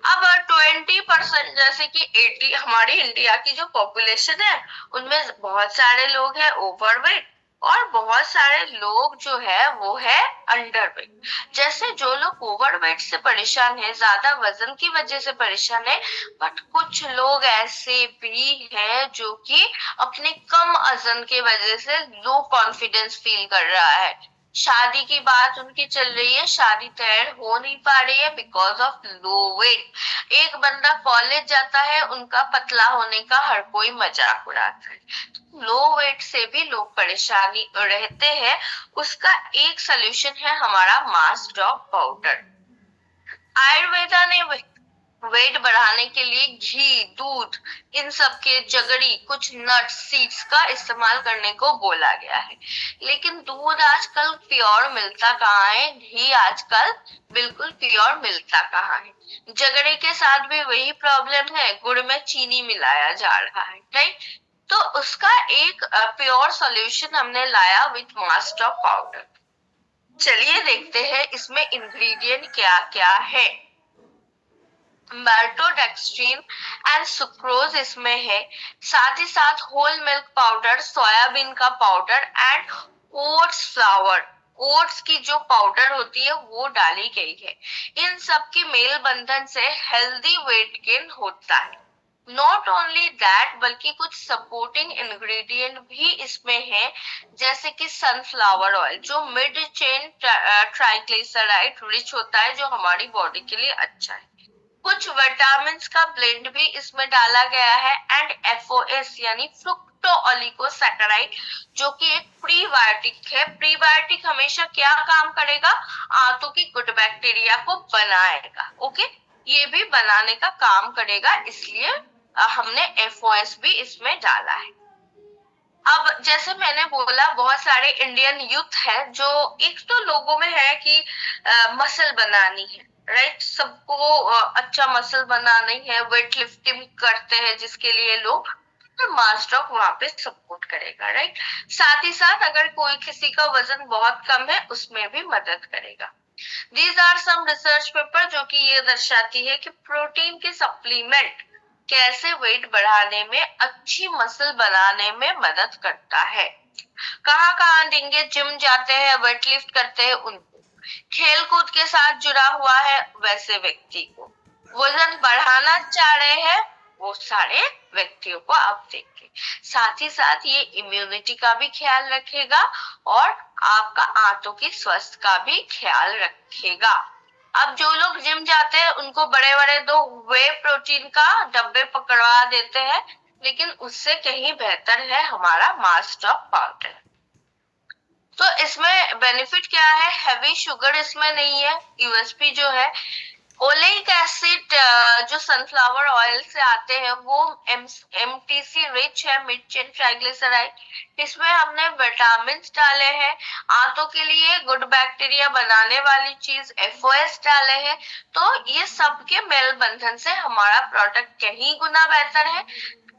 अब 20% जैसे कि 80 हमारी इंडिया की जो पॉपुलेशन है उनमें बहुत सारे लोग हैं ओवरवेट और बहुत सारे लोग जो है वो है अंडरवेट। जैसे जो लोग ओवरवेट से परेशान है, ज्यादा वजन की वजह से परेशान है, बट कुछ लोग ऐसे भी हैं जो कि अपने कम वजन के वजह से लो कॉन्फिडेंस फील कर रहा है। शादी की बात उनकी चल रही है, शादी तय हो नहीं पा रही है बिकॉज ऑफ लो वेट। एक बंदा कॉलेज जाता है, उनका पतला होने का हर कोई मजाक उड़ाता है। लो वेट से भी लोग परेशानी रहते हैं, उसका एक सोल्यूशन है हमारा मास ड्रॉप पाउडर। आयुर्वेदा ने वेट बढ़ाने के लिए घी, दूध, इन सब के जगरी, कुछ नट्स, सीड्स का इस्तेमाल करने को बोला गया है। लेकिन दूध आजकल प्योर मिलता कहाँ है, घी आजकल बिल्कुल प्योर मिलता कहाँ है। जगरी के साथ भी वही प्रॉब्लम है, गुड़ में चीनी मिलाया जा रहा है, राइट। तो उसका एक प्योर सॉल्यूशन हमने लाया विथ मास्टर पाउडर। चलिए देखते हैं इसमें इंग्रेडिएंट क्या क्या है। माल्टोडेक्स्ट्रीन एंड सुक्रोज इसमें है, साथ ही साथ होल मिल्क पाउडर, सोयाबीन का powder and oats flower, oats की जो पाउडर होती है वो डाली गई है। इन सब की मेल बंधन से हेल्दी वेट गेन होता है। नॉट ओनली दैट, बल्कि कुछ सपोर्टिंग इंग्रेडिएंट भी इसमें है, जैसे कि सनफ्लावर ऑयल जो मिड चेन ट्राइग्लिसराइड रिच होता है, जो हमारी बॉडी के लिए अच्छा है। कुछ विटामिन का ब्लेंड भी इसमें डाला गया है एंड एफओएस यानी फ्रुक्टो ओलिगोसैकेराइड, जो कि एक प्रीबायोटिक है। प्रीबायोटिक हमेशा क्या काम करेगा, आंतों की गुड बैक्टीरिया को बनाएगा। ओके, ये भी बनाने का काम करेगा, इसलिए हमने एफओएस भी इसमें डाला है। अब जैसे मैंने बोला, बहुत सारे इंडियन यूथ है जो, एक तो लोगों में है कि मसल बनानी है, राइट। सबको अच्छा मसल बनाना ही है, वेट लिफ्टिंग करते हैं जिसके लिए लोग, मास्टर वहां पे सपोर्ट करेगा, राइट। साथ ही साथ अगर कोई किसी का वजन बहुत कम है उसमें भी मदद करेगा। These are some research paper जो कि ये दर्शाती है कि प्रोटीन के सप्लीमेंट कैसे वेट बढ़ाने में, अच्छी मसल बनाने में मदद करता है। कहाँ कहाँ देंगे, जिम जाते हैं, वेट लिफ्ट करते हैं उनको, खेल कूद के साथ जुड़ा हुआ है वैसे व्यक्ति को, वजन बढ़ाना चाह रहे हैं वो सारे व्यक्तियों को आप देखें। साथ ही साथ ये इम्यूनिटी का भी ख्याल रखेगा और आपका आंतों की स्वास्थ्य का भी ख्याल रखेगा। अब जो लोग जिम जाते हैं उनको बड़े बड़े दो वे प्रोटीन का डब्बे पकड़वा देते हैं, लेकिन उससे कहीं बेहतर है हमारा मास्टर पाउडर। तो इसमें बेनिफिट क्या है, हैवी शुगर इसमें नहीं है। यूएसपी जो है, ओलेइक एसिड जो सनफ्लावर ऑयल से आते हैं वो एमटीसी रिच है, मिड चेन ट्राइग्लिसराइड। इसमें हमने विटामिन डाले हैं, आंतों के लिए गुड बैक्टीरिया बनाने वाली चीज एफओएस डाले हैं। तो ये सबके मेल बंधन से हमारा प्रोडक्ट कहीं गुना बेहतर है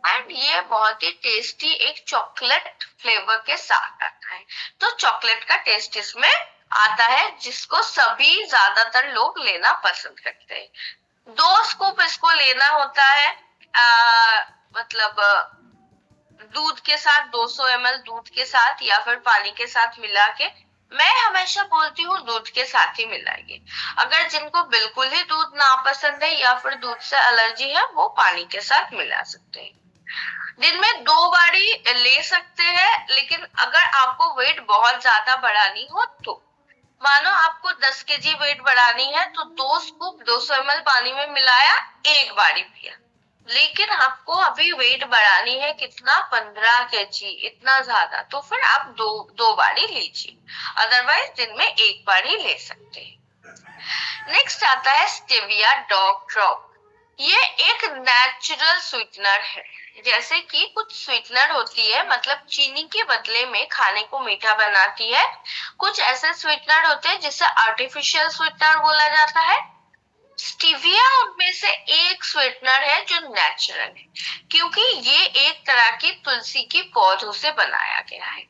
एंड ये बहुत ही टेस्टी एक चॉकलेट फ्लेवर के साथ आता है। तो चॉकलेट का टेस्ट इसमें आता है, जिसको सभी ज्यादातर लोग लेना पसंद करते हैं। 2 स्कूप इसको लेना होता है, मतलब दूध के साथ, 200 ml दूध के साथ या फिर पानी के साथ मिला के। मैं हमेशा बोलती हूँ दूध के साथ ही मिलाइए। अगर जिनको बिल्कुल ही दूध ना पसंद है या फिर दूध से एलर्जी है, वो पानी के साथ मिला सकते हैं। दिन में 2 बारी ले सकते हैं, लेकिन अगर आपको वेट बहुत ज्यादा बढ़ानी हो तो, मानो आपको 10 केजी वेट बढ़ानी है तो 2 स्कूप 200 ml पानी में मिलाया, एक बारी पिया। लेकिन आपको अभी वेट बढ़ानी है कितना, 15 केजी, इतना ज्यादा, तो फिर आप दो बारी लीजिए, अदरवाइज दिन में एक बारी ले सकते हैं। नेक्स्ट आता है स्टेविया डॉग ड्रॉप। ये एक नेचुरल स्वीटनर है। जैसे कि कुछ स्वीटनर होती है, मतलब चीनी के बदले में खाने को मीठा बनाती है। कुछ ऐसे स्वीटनर होते हैं जिसे आर्टिफिशियल स्वीटनर बोला जाता है। स्टीविया उनमें से एक स्वीटनर है जो नेचुरल है, क्योंकि ये एक तरह की तुलसी की पौधों से बनाया गया है।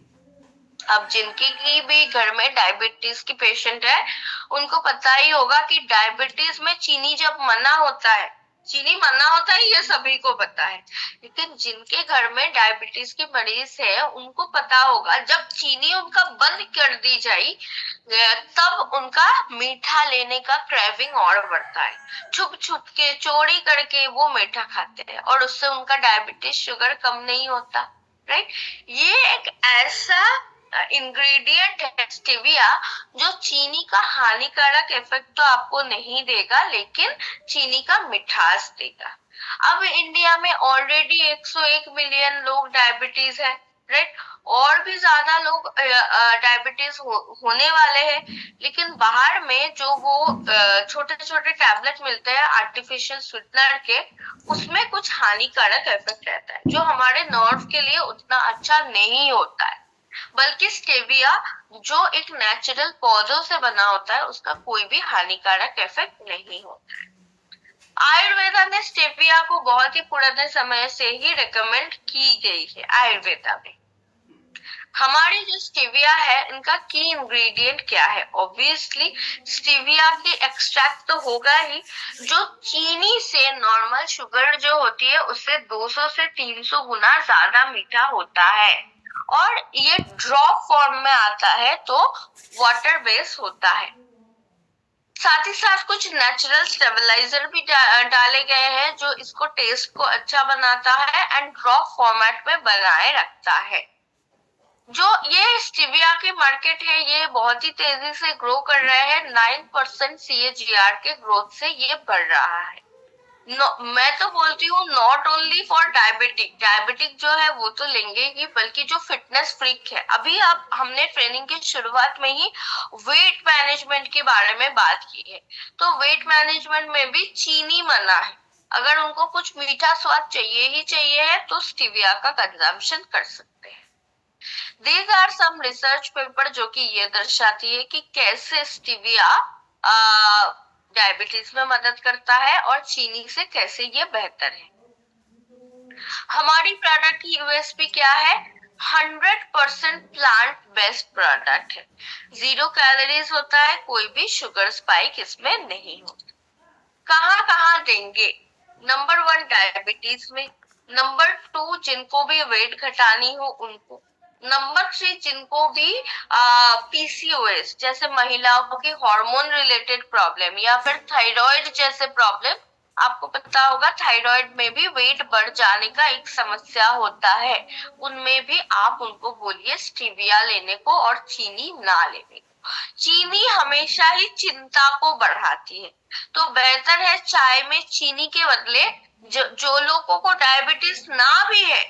अब जिनके की भी घर में डायबिटीज की पेशेंट है, उनको पता ही होगा कि डायबिटीज में चीनी जब मना होता है, चीनी मना होता है, ये सभी को पता है। लेकिन जिनके घर में डायबिटीज के मरीज है, उनको पता होगा जब चीनी उनका बंद कर दी जाए, तब उनका मीठा लेने का क्रेविंग और बढ़ता है। छुप छुप के चोरी करके वो मीठा खाते हैं और उससे उनका डायबिटीज शुगर कम नहीं होता, राइट। ये एक ऐसा इंग्रेडिएंट है स्टेविया जो चीनी का हानिकारक इफेक्ट तो आपको नहीं देगा, लेकिन चीनी का मिठास देगा। अब इंडिया में ऑलरेडी 101 मिलियन लोग डायबिटीज है, राइट। और भी ज्यादा लोग डायबिटीज होने वाले हैं, लेकिन बाहर में जो वो छोटे छोटे टैबलेट मिलते हैं आर्टिफिशियल स्वीटनर के, उसमें कुछ हानिकारक इफेक्ट रहता है जो हमारे नर्व के लिए उतना अच्छा नहीं होता है। बल्कि स्टेविया जो एक नेचुरल पौधों से बना होता है, उसका कोई भी हानिकारक इफेक्ट नहीं होता है। आयुर्वेदा ने स्टेविया को बहुत ही पुराने समय से ही रिकमेंड की गई है। आयुर्वेदा में हमारी जो स्टेविया है, इनका की इंग्रेडिएंट क्या है? ऑब्वियसली स्टेविया की एक्सट्रैक्ट तो होगा ही, जो चीनी से नॉर्मल शुगर जो होती है उससे 200 से 300 गुना ज्यादा मीठा होता है, और ये ड्रॉप फॉर्म में आता है, तो वाटर बेस होता है। साथ ही साथ कुछ नेचुरल स्टेबलाइजर भी डाले गए हैं जो इसको टेस्ट को अच्छा बनाता है एंड ड्रॉप फॉर्मेट में बनाए रखता है। जो ये स्टेविया की मार्केट है, ये बहुत ही तेजी से ग्रो कर रहे हैं। 9% CAGR के ग्रोथ से ये बढ़ रहा है। मैं तो बोलती हूँ नॉट ओनली फॉर डायबिटिक जो है वो तो लेंगे ही, बल्कि जो फिटनेस फ्रीक है, अभी आप हमने ट्रेनिंग की शुरुआत में ही वेट मैनेजमेंट के बारे में बात की है, तो वेट मैनेजमेंट में भी चीनी मना है। अगर उनको कुछ मीठा स्वाद चाहिए ही चाहिए है तो स्टेविया का कंजम्पशन कर सकते हैं। These are some research paper जो कि ये दर्शाती है कि कैसे स्टेविया डायबिटीज में मदद करता है और चीनी से कैसे ये बेहतर है। हमारी प्रोडक्ट की यूएसपी क्या है? 100% प्लांट बेस्ड प्रोडक्ट है, 0 कैलोरीज होता है, कोई भी शुगर स्पाइक इसमें नहीं होता। कहाँ कहाँ देंगे? नंबर 1 डायबिटीज में, नंबर 2 जिनको भी वेट घटानी हो उनको, नंबर 3 जिनको भी PCOS जैसे महिलाओं की हार्मोन रिलेटेड प्रॉब्लम या फिर थायराइड जैसे प्रॉब्लम, आपको पता होगा थायराइड में भी वेट बढ़ जाने का एक समस्या होता है, उनमें भी आप उनको बोलिए स्टेविया लेने को और चीनी ना लेने को। चीनी हमेशा ही चिंता को बढ़ाती है, तो बेहतर है चाय में चीनी के बदले जो लोगों को डायबिटीज ना भी है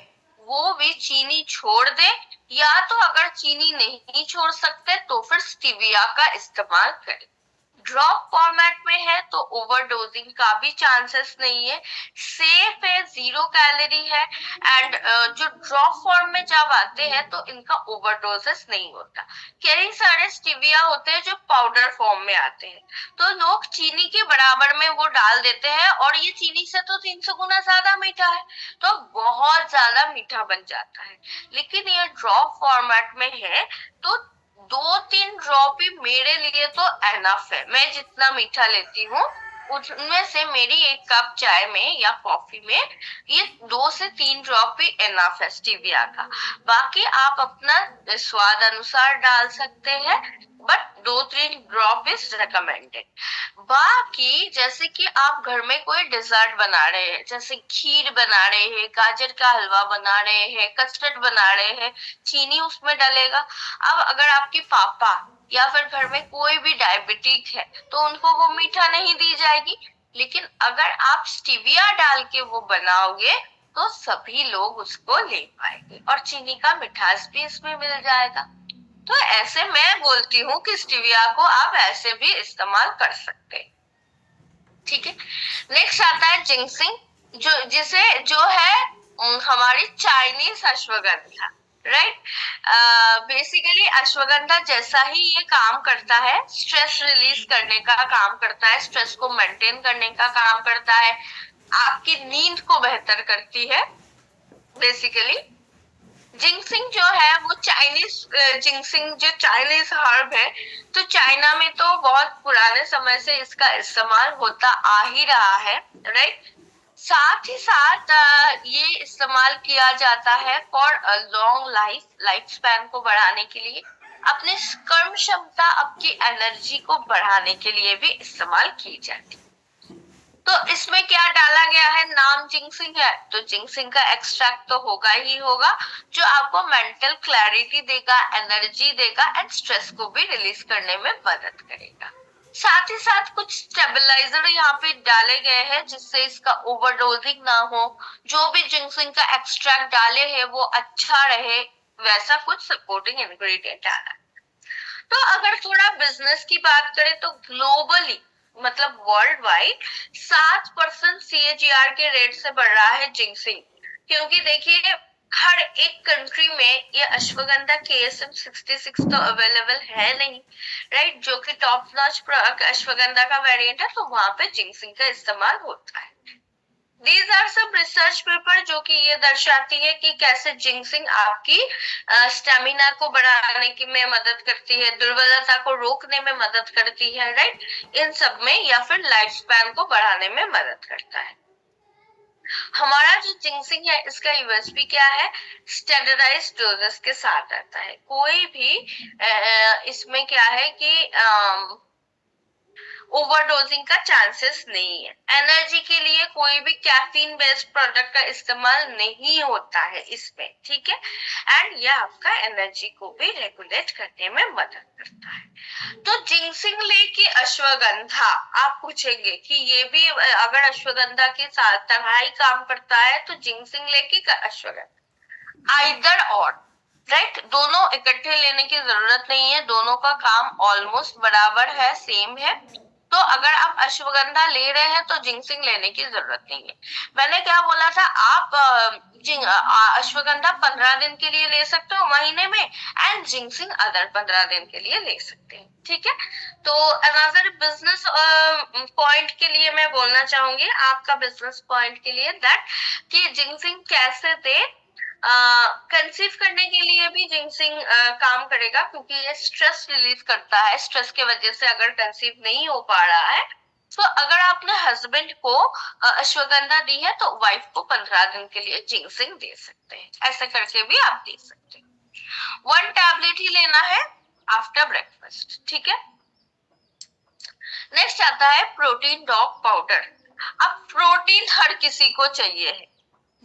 वो भी चीनी छोड़ दे, या तो अगर चीनी नहीं छोड़ सकते तो फिर स्टेविया का इस्तेमाल करें। ड्रॉप फॉर्मेट में है तो ओवरडोजिंग का भी चांसेस नहीं है, सेफ है, 0 कैलोरी है, एंड जो ड्रॉप फॉर्म में जब आते हैं तो इनका ओवरडोजेस नहीं होता। कई सारे स्टेविया होते हैं जो पाउडर फॉर्म में आते हैं, तो लोग चीनी के बराबर में वो डाल देते हैं और ये चीनी से तो 300 गुना ज्यादा मीठा है, तो बहुत ज्यादा मीठा बन जाता है। लेकिन ये ड्रॉप फॉर्मेट में है तो 2-3 ड्रॉप ही मेरे लिए तो एनफ है। मैं जितना मीठा लेती हूँ उनमें से मेरी एक कप चाय में या कॉफी में ये 2 से 3 ड्रॉप भी एनफ है स्टेविया का। बाकी आप अपना स्वाद अनुसार डाल सकते हैं, बट 2-3 ड्रॉप इज रिकमेंडेड। बाकी जैसे कि आप घर में कोई डिजर्ट बना रहे हैं, जैसे खीर बना रहे हैं, गाजर का हलवा बना रहे हैं, कस्टर्ड बना रहे हैं, चीनी उसमें डलेगा। अब अगर आपके पापा या फिर घर में कोई भी डायबिटिक है तो उनको वो मीठा नहीं दी जाएगी, लेकिन अगर आप स्टेविया डाल के वो बनाओगे तो सभी लोग उसको ले पाएंगे और चीनी का मिठास भी इसमें मिल जाएगा। तो ऐसे मैं बोलती हूँ कि स्टेविया को आप ऐसे भी इस्तेमाल कर सकते हैं, ठीक है। नेक्स्ट आता है जिंक्सिंग, जो है हमारी Chinese ashwagandha, right. Basically ashwagandha जैसा ही ये काम करता है, स्ट्रेस रिलीज करने का काम करता है, स्ट्रेस को मेंटेन करने का काम करता है, आपकी नींद को बेहतर करती है बेसिकली। जिंगसिंग जो है वो चाइनीज जिंगसिंग जो चाइनीज हर्ब है, तो चाइना में तो बहुत पुराने समय से इसका इस्तेमाल होता आ ही रहा है, राइट। साथ ही साथ ये इस्तेमाल किया जाता है फॉर लॉन्ग लाइफ स्पैन को बढ़ाने के लिए, अपनी कर्म क्षमता, आपकी एनर्जी को बढ़ाने के लिए भी इस्तेमाल की जाती है। तो इसमें क्या डाला गया है, नाम जिंगसिंग है तो जिंगसिंग का एक्सट्रैक्ट तो होगा ही होगा, जो आपको मेंटल क्लैरिटी देगा, एनर्जी देगा एंड स्ट्रेस को भी रिलीज करने में मदद करेगा। साथ ही साथ कुछ स्टेबलाइजर यहाँ पे डाले गए हैं जिससे इसका ओवरडोजिंग ना हो, जो भी जिंगसिंग का एक्सट्रैक्ट डाले हैं वो अच्छा रहे, वैसा कुछ सपोर्टिंग इंग्रेडिएंट डाला है। तो अगर थोड़ा बिजनेस की बात करें तो ग्लोबली मतलब वर्ल्ड वाइड 7% CAGR के रेट से बढ़ रहा है जिंगसिंग, क्योंकि देखिए हर एक कंट्री में ये अश्वगंधा KSM 66 तो अवेलेबल है नहीं, राइट, जो कि टॉप नॉच अश्वगंधा का वेरिएंट है, तो वहां पे जिंगसिंग का इस्तेमाल होता है। These are some research paper जो कि ये दर्शाती है कि कैसे जिंगसिंग आपकी स्टेमिना को बढ़ाने की में मदद करती है, दुर्बलता को रोकने में मदद करती है, राइट, इन सब में, या फिर लाइफ स्पैन को बढ़ाने में मदद करता है। हमारा जो जिंगसिंग है इसका यूएसपी क्या है, स्टैंडर्डाइज्ड डोजेस के साथ आता है। कोई भी इसमें क्या है कि ओवरडोजिंग का चांसेस नहीं है। एनर्जी के लिए कोई भी कैफीन बेस्ड प्रोडक्ट का इस्तेमाल नहीं होता है इसमें, ठीक है, एंड ये आपका एनर्जी को भी रेगुलेट करने में मदद करता है। तो जिंगसिंग लेके अश्वगंधा, आप पूछेंगे कि ये भी अगर अश्वगंधा के साथ तरह ही काम करता है तो जिंगसिंग लेके अश्वगंधा, आइदर और, राइट, दोनों इकट्ठे लेने की जरूरत नहीं है, दोनों का काम ऑलमोस्ट बराबर है, सेम है। तो अगर आप अश्वगंधा ले रहे हैं तो जिंगसिंग लेने की जरूरत नहीं है। मैंने क्या बोला था, आप अश्वगंधा 15 दिन के लिए ले सकते हो महीने में, एंड जिंगसिंग अदर 15 दिन के लिए ले सकते हैं, ठीक है। तो अनदर बिजनेस पॉइंट के लिए मैं बोलना चाहूंगी, आपका बिजनेस पॉइंट के लिए, दैट कि जिंगसिंग कैसे दे, कंसीव करने के लिए भी जिंगसिंग काम करेगा, क्योंकि ये स्ट्रेस रिलीज करता है। स्ट्रेस के वजह से अगर कंसीव नहीं हो पा रहा है, तो अगर आपने हस्बैंड को अश्वगंधा दी है तो वाइफ को 15 दिन के लिए जिंगसिंग दे सकते हैं, ऐसे करके भी आप दे सकते हैं। 1 टैबलेट ही लेना है आफ्टर ब्रेकफास्ट, ठीक है। नेक्स्ट आता है प्रोटीन डॉग पाउडर। अब प्रोटीन हर किसी को चाहिए है,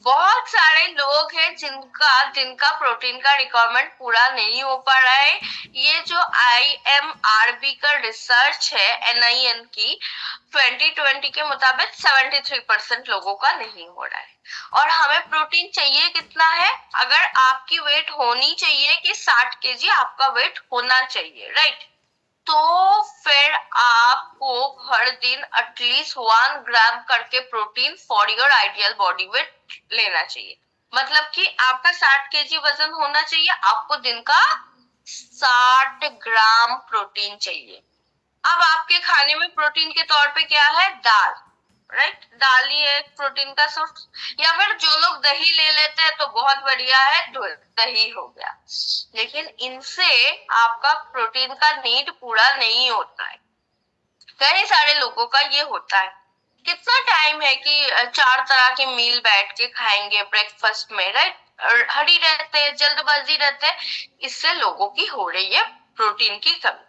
बहुत सारे लोग हैं जिनका प्रोटीन का रिक्वायरमेंट पूरा नहीं हो पा रहा है। ये जो IMRB का रिसर्च है NIN की 2020 के मुताबिक 73% लोगों का नहीं हो रहा है। और हमें प्रोटीन चाहिए कितना है, अगर आपकी वेट होनी चाहिए कि 60 kg आपका वेट होना चाहिए, राइट, तो फिर आपको हर दिन एटलीस्ट 1 ग्राम करके protein for your ideal body weight लेना चाहिए। मतलब कि आपका 60 kg वजन होना चाहिए, आपको दिन का 60 ग्राम प्रोटीन चाहिए। अब आपके खाने में प्रोटीन के तौर पे क्या है, दाल, राइट, दाल ही है प्रोटीन का सोर्स, या फिर जो लोग दही ले लेते हैं तो बहुत बढ़िया है, दही हो गया, लेकिन इनसे आपका प्रोटीन का नीड पूरा नहीं होता है। कई सारे लोगों का ये होता है, कितना टाइम है कि 4 तरह के मील बैठ के खाएंगे ब्रेकफास्ट में, राइट, हरी रहते हैं, जल्दबाजी रहते हैं, इससे लोगों की हो रही है प्रोटीन की कमी।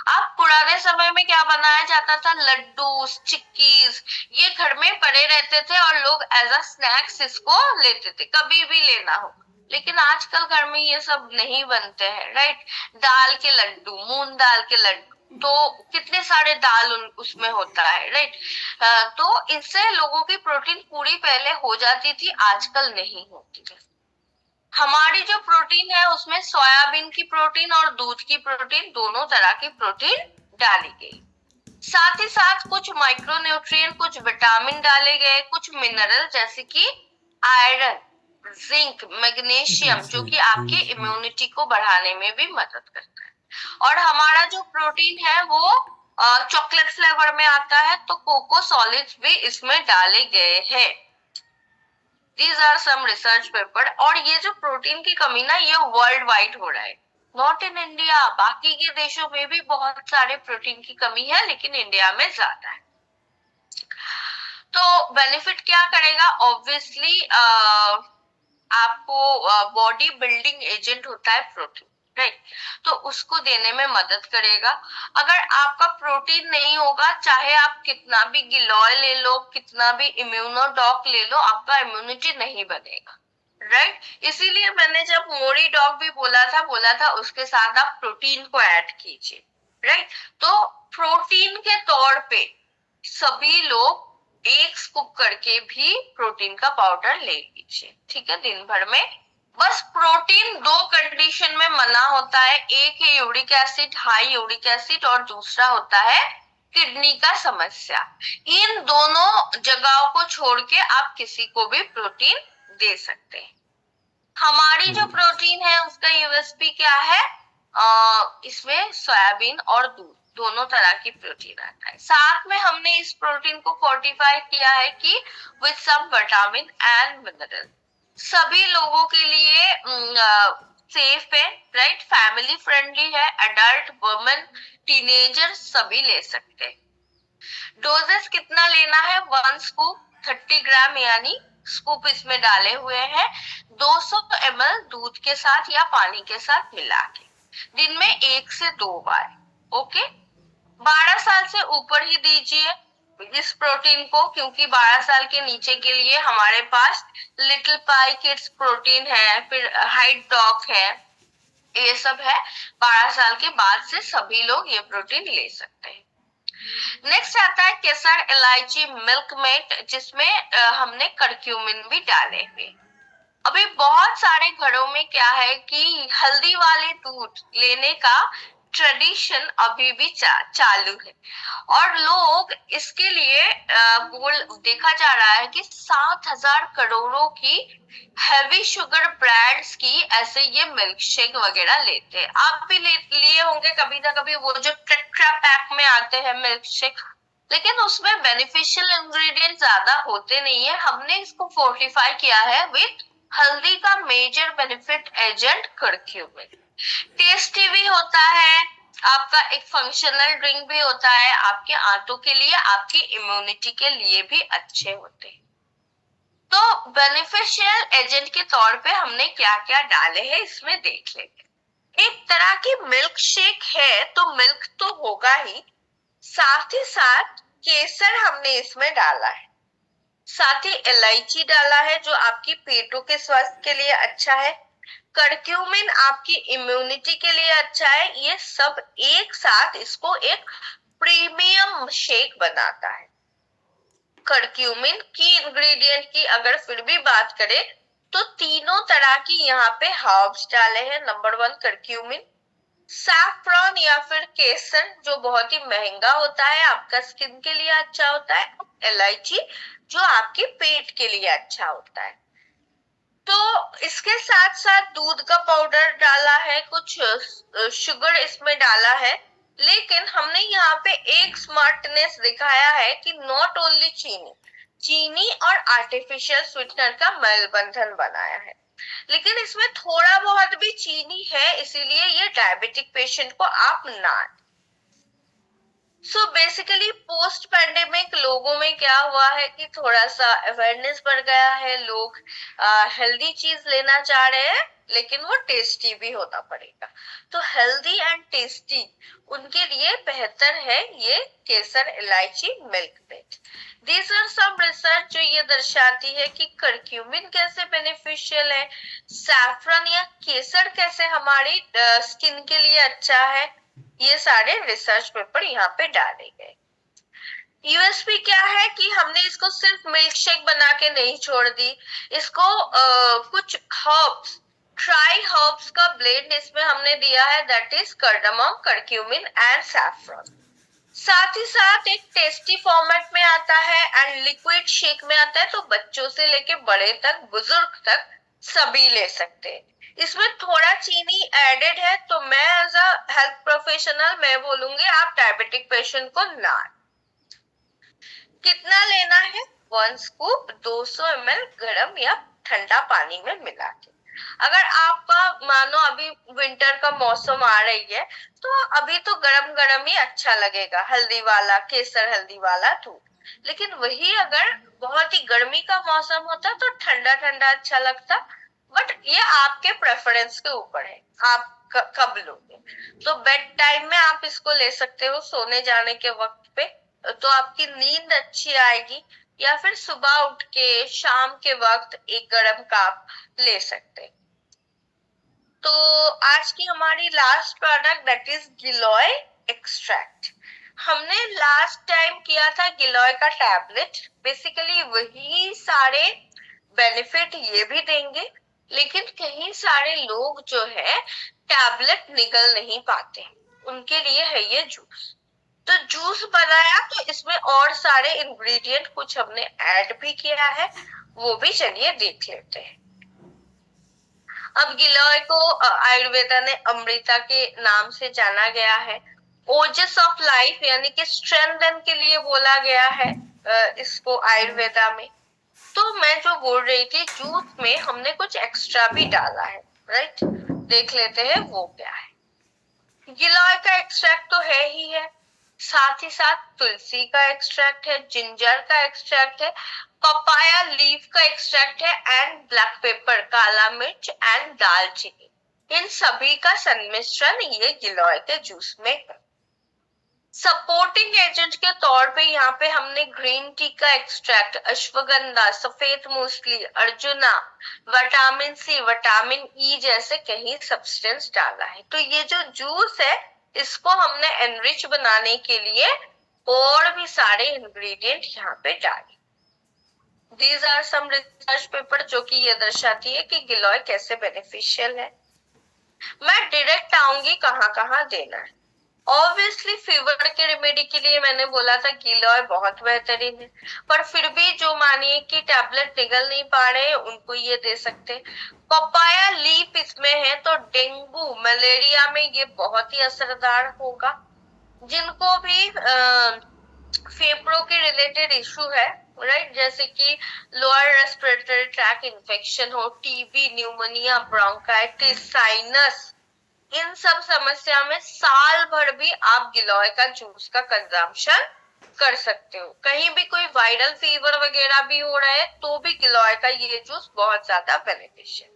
अब पुराने समय में क्या बनाया जाता था, लड्डू, चिक्कीज, ये घर में पड़े रहते थे और लोग एज अ स्नैक्स इसको लेते थे, कभी भी लेना हो। लेकिन आजकल घर में ये सब नहीं बनते हैं, राइट, दाल के लड्डू, मूंग दाल के लड्डू, तो कितने सारे दाल उसमें होता है, राइट, तो इससे लोगों की प्रोटीन पूरी पहले हो जाती थी, आजकल नहीं होती है। हमारी जो प्रोटीन है उसमें सोयाबीन की प्रोटीन और दूध की प्रोटीन, दोनों तरह की प्रोटीन डाली गई। साथ ही साथ कुछ माइक्रोन्यूट्रिएंट, कुछ विटामिन डाले गए, कुछ मिनरल जैसे कि आयरन, जिंक, मैग्नीशियम, जो कि आपकी इम्यूनिटी को बढ़ाने में भी मदद करता है। और हमारा जो प्रोटीन है वो चॉकलेट फ्लेवर में आता है, तो कोको सॉलिड्स भी इसमें डाले गए हैं। These are some research paper. और ये जो प्रोटीन की कमी ना, ये वर्ल्ड वाइड हो रहा है, नॉट इन इंडिया। बाकी के देशों में भी बहुत सारे प्रोटीन की कमी है, लेकिन इंडिया में ज्यादा है। तो बेनिफिट क्या करेगा? ऑब्वियसली आपको बॉडी बिल्डिंग एजेंट होता है प्रोटीन, राइट? तो उसको देने में मदद करेगा। अगर आपका प्रोटीन नहीं होगा, चाहे आप कितना भी गिलोय ले लो, कितना भी इम्यूनोडॉक ले लो, आपका इम्यूनिटी नहीं बनेगा, राइट? इसीलिए मैंने जब मोरी डॉग भी बोला था उसके साथ आप प्रोटीन को ऐड कीजिए, राइट? तो प्रोटीन के तौर पे सभी लोग एक स्कूप करके भी प्रोटीन का पाउडर ले लीजिए, ठीक है, दिन भर में। बस प्रोटीन दो कंडीशन में मना होता है, एक है uric acid, high uric acid, और दूसरा होता है किडनी का समस्या। इन दोनों जगहों को छोड़ के आप किसी को भी प्रोटीन दे सकते हैं। हमारी जो प्रोटीन है उसका यूएसपी क्या है? इसमें सोयाबीन और दूध दोनों तरह की प्रोटीन आता है। साथ में हमने इस प्रोटीन को फोर्टिफाई किया है कि with some vitamin and mineral. सभी लोगों के लिए सेफ है, राइट? फैमिली फ्रेंडली है, एडल्ट, वुमेन, टीनेजर सभी ले सकते हैं। डोजेस कितना लेना है? 1 स्कूप 30 ग्राम यानी स्कूप इसमें डाले हुए हैं, 200 ml दूध के साथ या पानी के साथ मिला के दिन में 1 से 2 बार। ओके, 12 साल से ऊपर ही दीजिए इस प्रोटीन को, क्योंकि 12 साल के नीचे के लिए हमारे पास लिटिल पाई किड्स प्रोटीन है, फिर हाइट डॉग है, ये सब है। 12 साल के बाद से सभी लोग ये प्रोटीन ले सकते हैं। नेक्स्ट आता है केसर, इलायची, मिल्क मेट, जिसमें हमने करक्यूमिन भी डाले हुए। अभी बहुत सारे घरों में क्या है कि हल्दी वाले दूध लेने का ट्रेडिशन अभी भी चालू है, और लोग इसके लिए देखा जा रहा है कि 7,000 करोड़ों की हैवी शुगर ब्रांड्स की ऐसे ये मिल्क शेक वगैरह लेते हैं। आप भी लिए होंगे कभी ना कभी, वो जो टेट्रा पैक में आते हैं मिल्क शेक, लेकिन उसमें बेनिफिशियल इंग्रेडिएंट ज्यादा होते नहीं है। हमने इसको फोर्टिफाई किया है विद हल्दी का major benefit agent curcumin. Tasty भी होता है, आपका एक फंक्शनल ड्रिंक भी होता है, आपके आंतों के लिए, आपकी इम्यूनिटी के लिए भी अच्छे होते हैं। तो बेनिफिशियल एजेंट के तौर पे हमने क्या क्या डाले हैं इसमें देख लेंगे। एक तरह की मिल्क शेक है तो मिल्क तो होगा ही, साथ ही साथ केसर हमने इसमें डाला है, साथ ही इलायची डाला है जो आपकी पेटों के स्वास्थ्य के लिए अच्छा है, करक्यूमिन आपकी इम्यूनिटी के लिए अच्छा है। ये सब एक साथ इसको एक प्रीमियम शेक बनाता है। करक्यूमिन की इंग्रेडिएंट की अगर फिर भी बात करें तो तीनों तरह की यहाँ पे हर्ब्स डाले हैं। नंबर 1 करक्यूमिन, सैफ्रॉन या फिर केसर जो बहुत ही महंगा होता है, आपका स्किन के लिए अच्छा होता है, इलायची जो आपके पेट के लिए अच्छा होता है। तो इसके साथ साथ दूध का पाउडर डाला है, कुछ शुगर इसमें डाला है, लेकिन हमने यहाँ पे एक स्मार्टनेस दिखाया है कि नॉट ओनली चीनी और आर्टिफिशियल स्वीटनर का मेल बंधन बनाया है, लेकिन इसमें थोड़ा बहुत भी चीनी है, इसीलिए ये डायबिटिक पेशेंट को आप ना। सो बेसिकली पोस्ट पैंडेमिक लोगों में क्या हुआ है कि थोड़ा सा अवेयरनेस बढ़ गया है, लोग हेल्दी चीज लेना चाह रहे हैं, लेकिन वो टेस्टी भी होना पड़ेगा। तो हेल्दी एंड टेस्टी उनके लिए बेहतर है ये केसर, इलायची, milk mate. These are some research जो ये दर्शाती है कि करक्यूमिन कैसे बेनिफिशियल है, सैफरन या केसर कैसे हमारी स्किन के लिए अच्छा है, ये सारे रिसर्च पेपर यहाँ पे डाले गए। यूएसपी क्या है कि हमने इसको सिर्फ मिल्क शेक बना के नहीं छोड़ दी, इसको कुछ हर्ब्स, ट्राई हर्ब्स का ब्लेंड इसमें हमने दिया है, that is cardamom, curcumin and saffron. साथ ही साथ एक टेस्टी फॉर्मेट में आता है एंड लिक्विड शेक में आता है, तो बच्चों से लेके बड़े तक, बुजुर्ग तक सभी ले सकते हैं। इसमें थोड़ा चीनी एडेड है, तो मैं एज अ हेल्थ प्रोफेशनल मैं बोलूंगी आप डायबिटिक पेशेंट को ना। कितना लेना है? 1 स्कूप 200 ml गरम या ठंडा पानी में मिला के। अगर आपका मानो अभी विंटर का मौसम आ रही है तो अभी तो गरम गरम ही अच्छा लगेगा, हल्दी वाला, केसर हल्दी वाला दूध। लेकिन वही अगर बहुत ही गर्मी का मौसम होता तो ठंडा ठंडा अच्छा लगता। बट ये आपके प्रेफरेंस के ऊपर है, आप कब लोगे। तो बेड टाइम में आप इसको ले सकते हो, सोने जाने के वक्त पे, तो आपकी नींद अच्छी आएगी। या फिर सुबह उठ के शाम के वक्त एक गरम कप ले सकते। तो आज की हमारी last product that is giloy extract. हमने लास्ट टाइम किया था गिलोय का टैबलेट। बेसिकली वही सारे बेनिफिट ये भी देंगे, लेकिन कहीं सारे लोग जो है टैबलेट निगल नहीं पाते, उनके लिए है ये जूस। तो जूस बनाया तो इसमें और सारे इंग्रेडिएंट कुछ हमने ऐड भी किया है, वो भी चलिए देख लेते हैं। अब गिलोय को आयुर्वेदा ने अमृता के नाम से जाना गया है। ओजस ऑफ लाइफ यानी कि स्ट्रेंथन के लिए बोला गया है इसको आयुर्वेदा में। तो मैं जो बोल रही थी, जूस में हमने कुछ एक्स्ट्रा भी डाला है, राइट। देख लेते हैं वो क्या है। गिलोय का एक्सट्रैक्ट तो है ही है, साथ ही साथ तुलसी का एक्सट्रैक्ट है, जिंजर का एक्सट्रैक्ट है, पपाया लीफ का एक्सट्रैक्ट है, एंड ब्लैक पेपर, काला मिर्च एंड दालचीनी। इन सभी का संमिश्रण ये गिलोय के जूस में है। सपोर्टिंग एजेंट के तौर पे यहाँ पे हमने ग्रीन टी का एक्सट्रैक्ट, अश्वगंधा, सफेद मूसली, अर्जुना, विटामिन सी, विटामिन ई जैसे कई सब्सटेंस डाला है। तो ये जो जूस है इसको हमने एनरिच बनाने के लिए और भी सारे इंग्रेडिएंट यहाँ पे डाले। These are some research paper जो कि ये दर्शाती है कि गिलोय कैसे बेनिफिशियल है। मैं डायरेक्ट आऊंगी कहाँ कहाँ देना है। ऑब्वियसली फीवर के रेमेडी के लिए मैंने बोला था गिलोय बहुत बेहतरीन है, पर फिर भी जो मानिए कि टैबलेट निगल नहीं पा रहे उनको ये दे सकते। पपाया लीफ इसमें है तो डेंगू मलेरिया में ये बहुत ही असरदार होगा। जिनको भी फेफड़ों के रिलेटेड इशू है, राइट, जैसे कि लोअर रेस्पिरेटरी ट्रैक इन्फेक्शन हो, टीबी, न्यूमोनिया, ब्रोंकाइटिस, साइनस, इन सब समस्या में साल भर भी आप गिलोय का जूस का कंजम्पशन कर सकते हो। कहीं भी कोई वायरल फीवर वगैरह भी हो रहा है तो भी गिलोय का ये जूस बहुत ज्यादा बेनिफिशियल।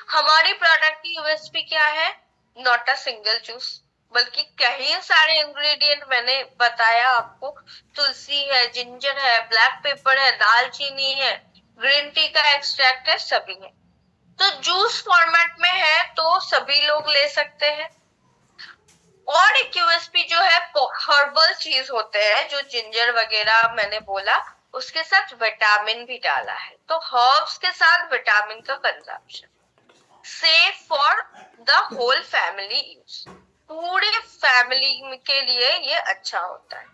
हमारी प्रोडक्ट की यूएसपी क्या है? नॉट अ सिंगल जूस, बल्कि कई सारे इंग्रेडिएंट मैंने बताया आपको। तुलसी है, जिंजर है, ब्लैक पेपर है, दालचीनी है, ग्रीन टी का एक्सट्रैक्ट है, सभी है। तो जूस फॉर्मेट में है तो सभी लोग ले सकते हैं। और एक यूएसपी जो है, हर्बल चीज होते हैं जो जिंजर वगैरह मैंने बोला, उसके साथ विटामिन भी डाला है। तो हर्ब्स के साथ विटामिन का consumption safe for the whole family use, पूरे फैमिली के लिए ये अच्छा होता है।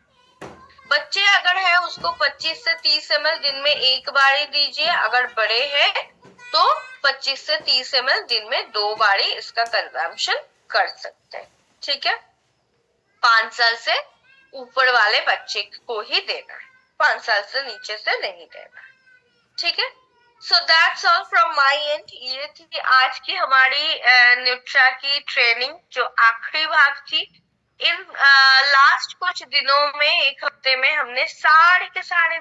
बच्चे अगर है उसको 25 से 30 ml दिन में एक बार ही दीजिए। अगर बड़े हैं तो 25 से 30 ml दिन में 2 बार ही इसका कंजम्पशन कर सकते हैं, ठीक है। 5 साल से ऊपर वाले बच्चे को ही देना है, 5 साल से नीचे से नहीं देना, ठीक है। So that's all from my and. ये थी आज की हमारी न्यूट्रा की ट्रेनिंग जो आखिरी भाग थी। इन लास्ट कुछ दिनों में, एक हफ्ते में हमने सारे के सारे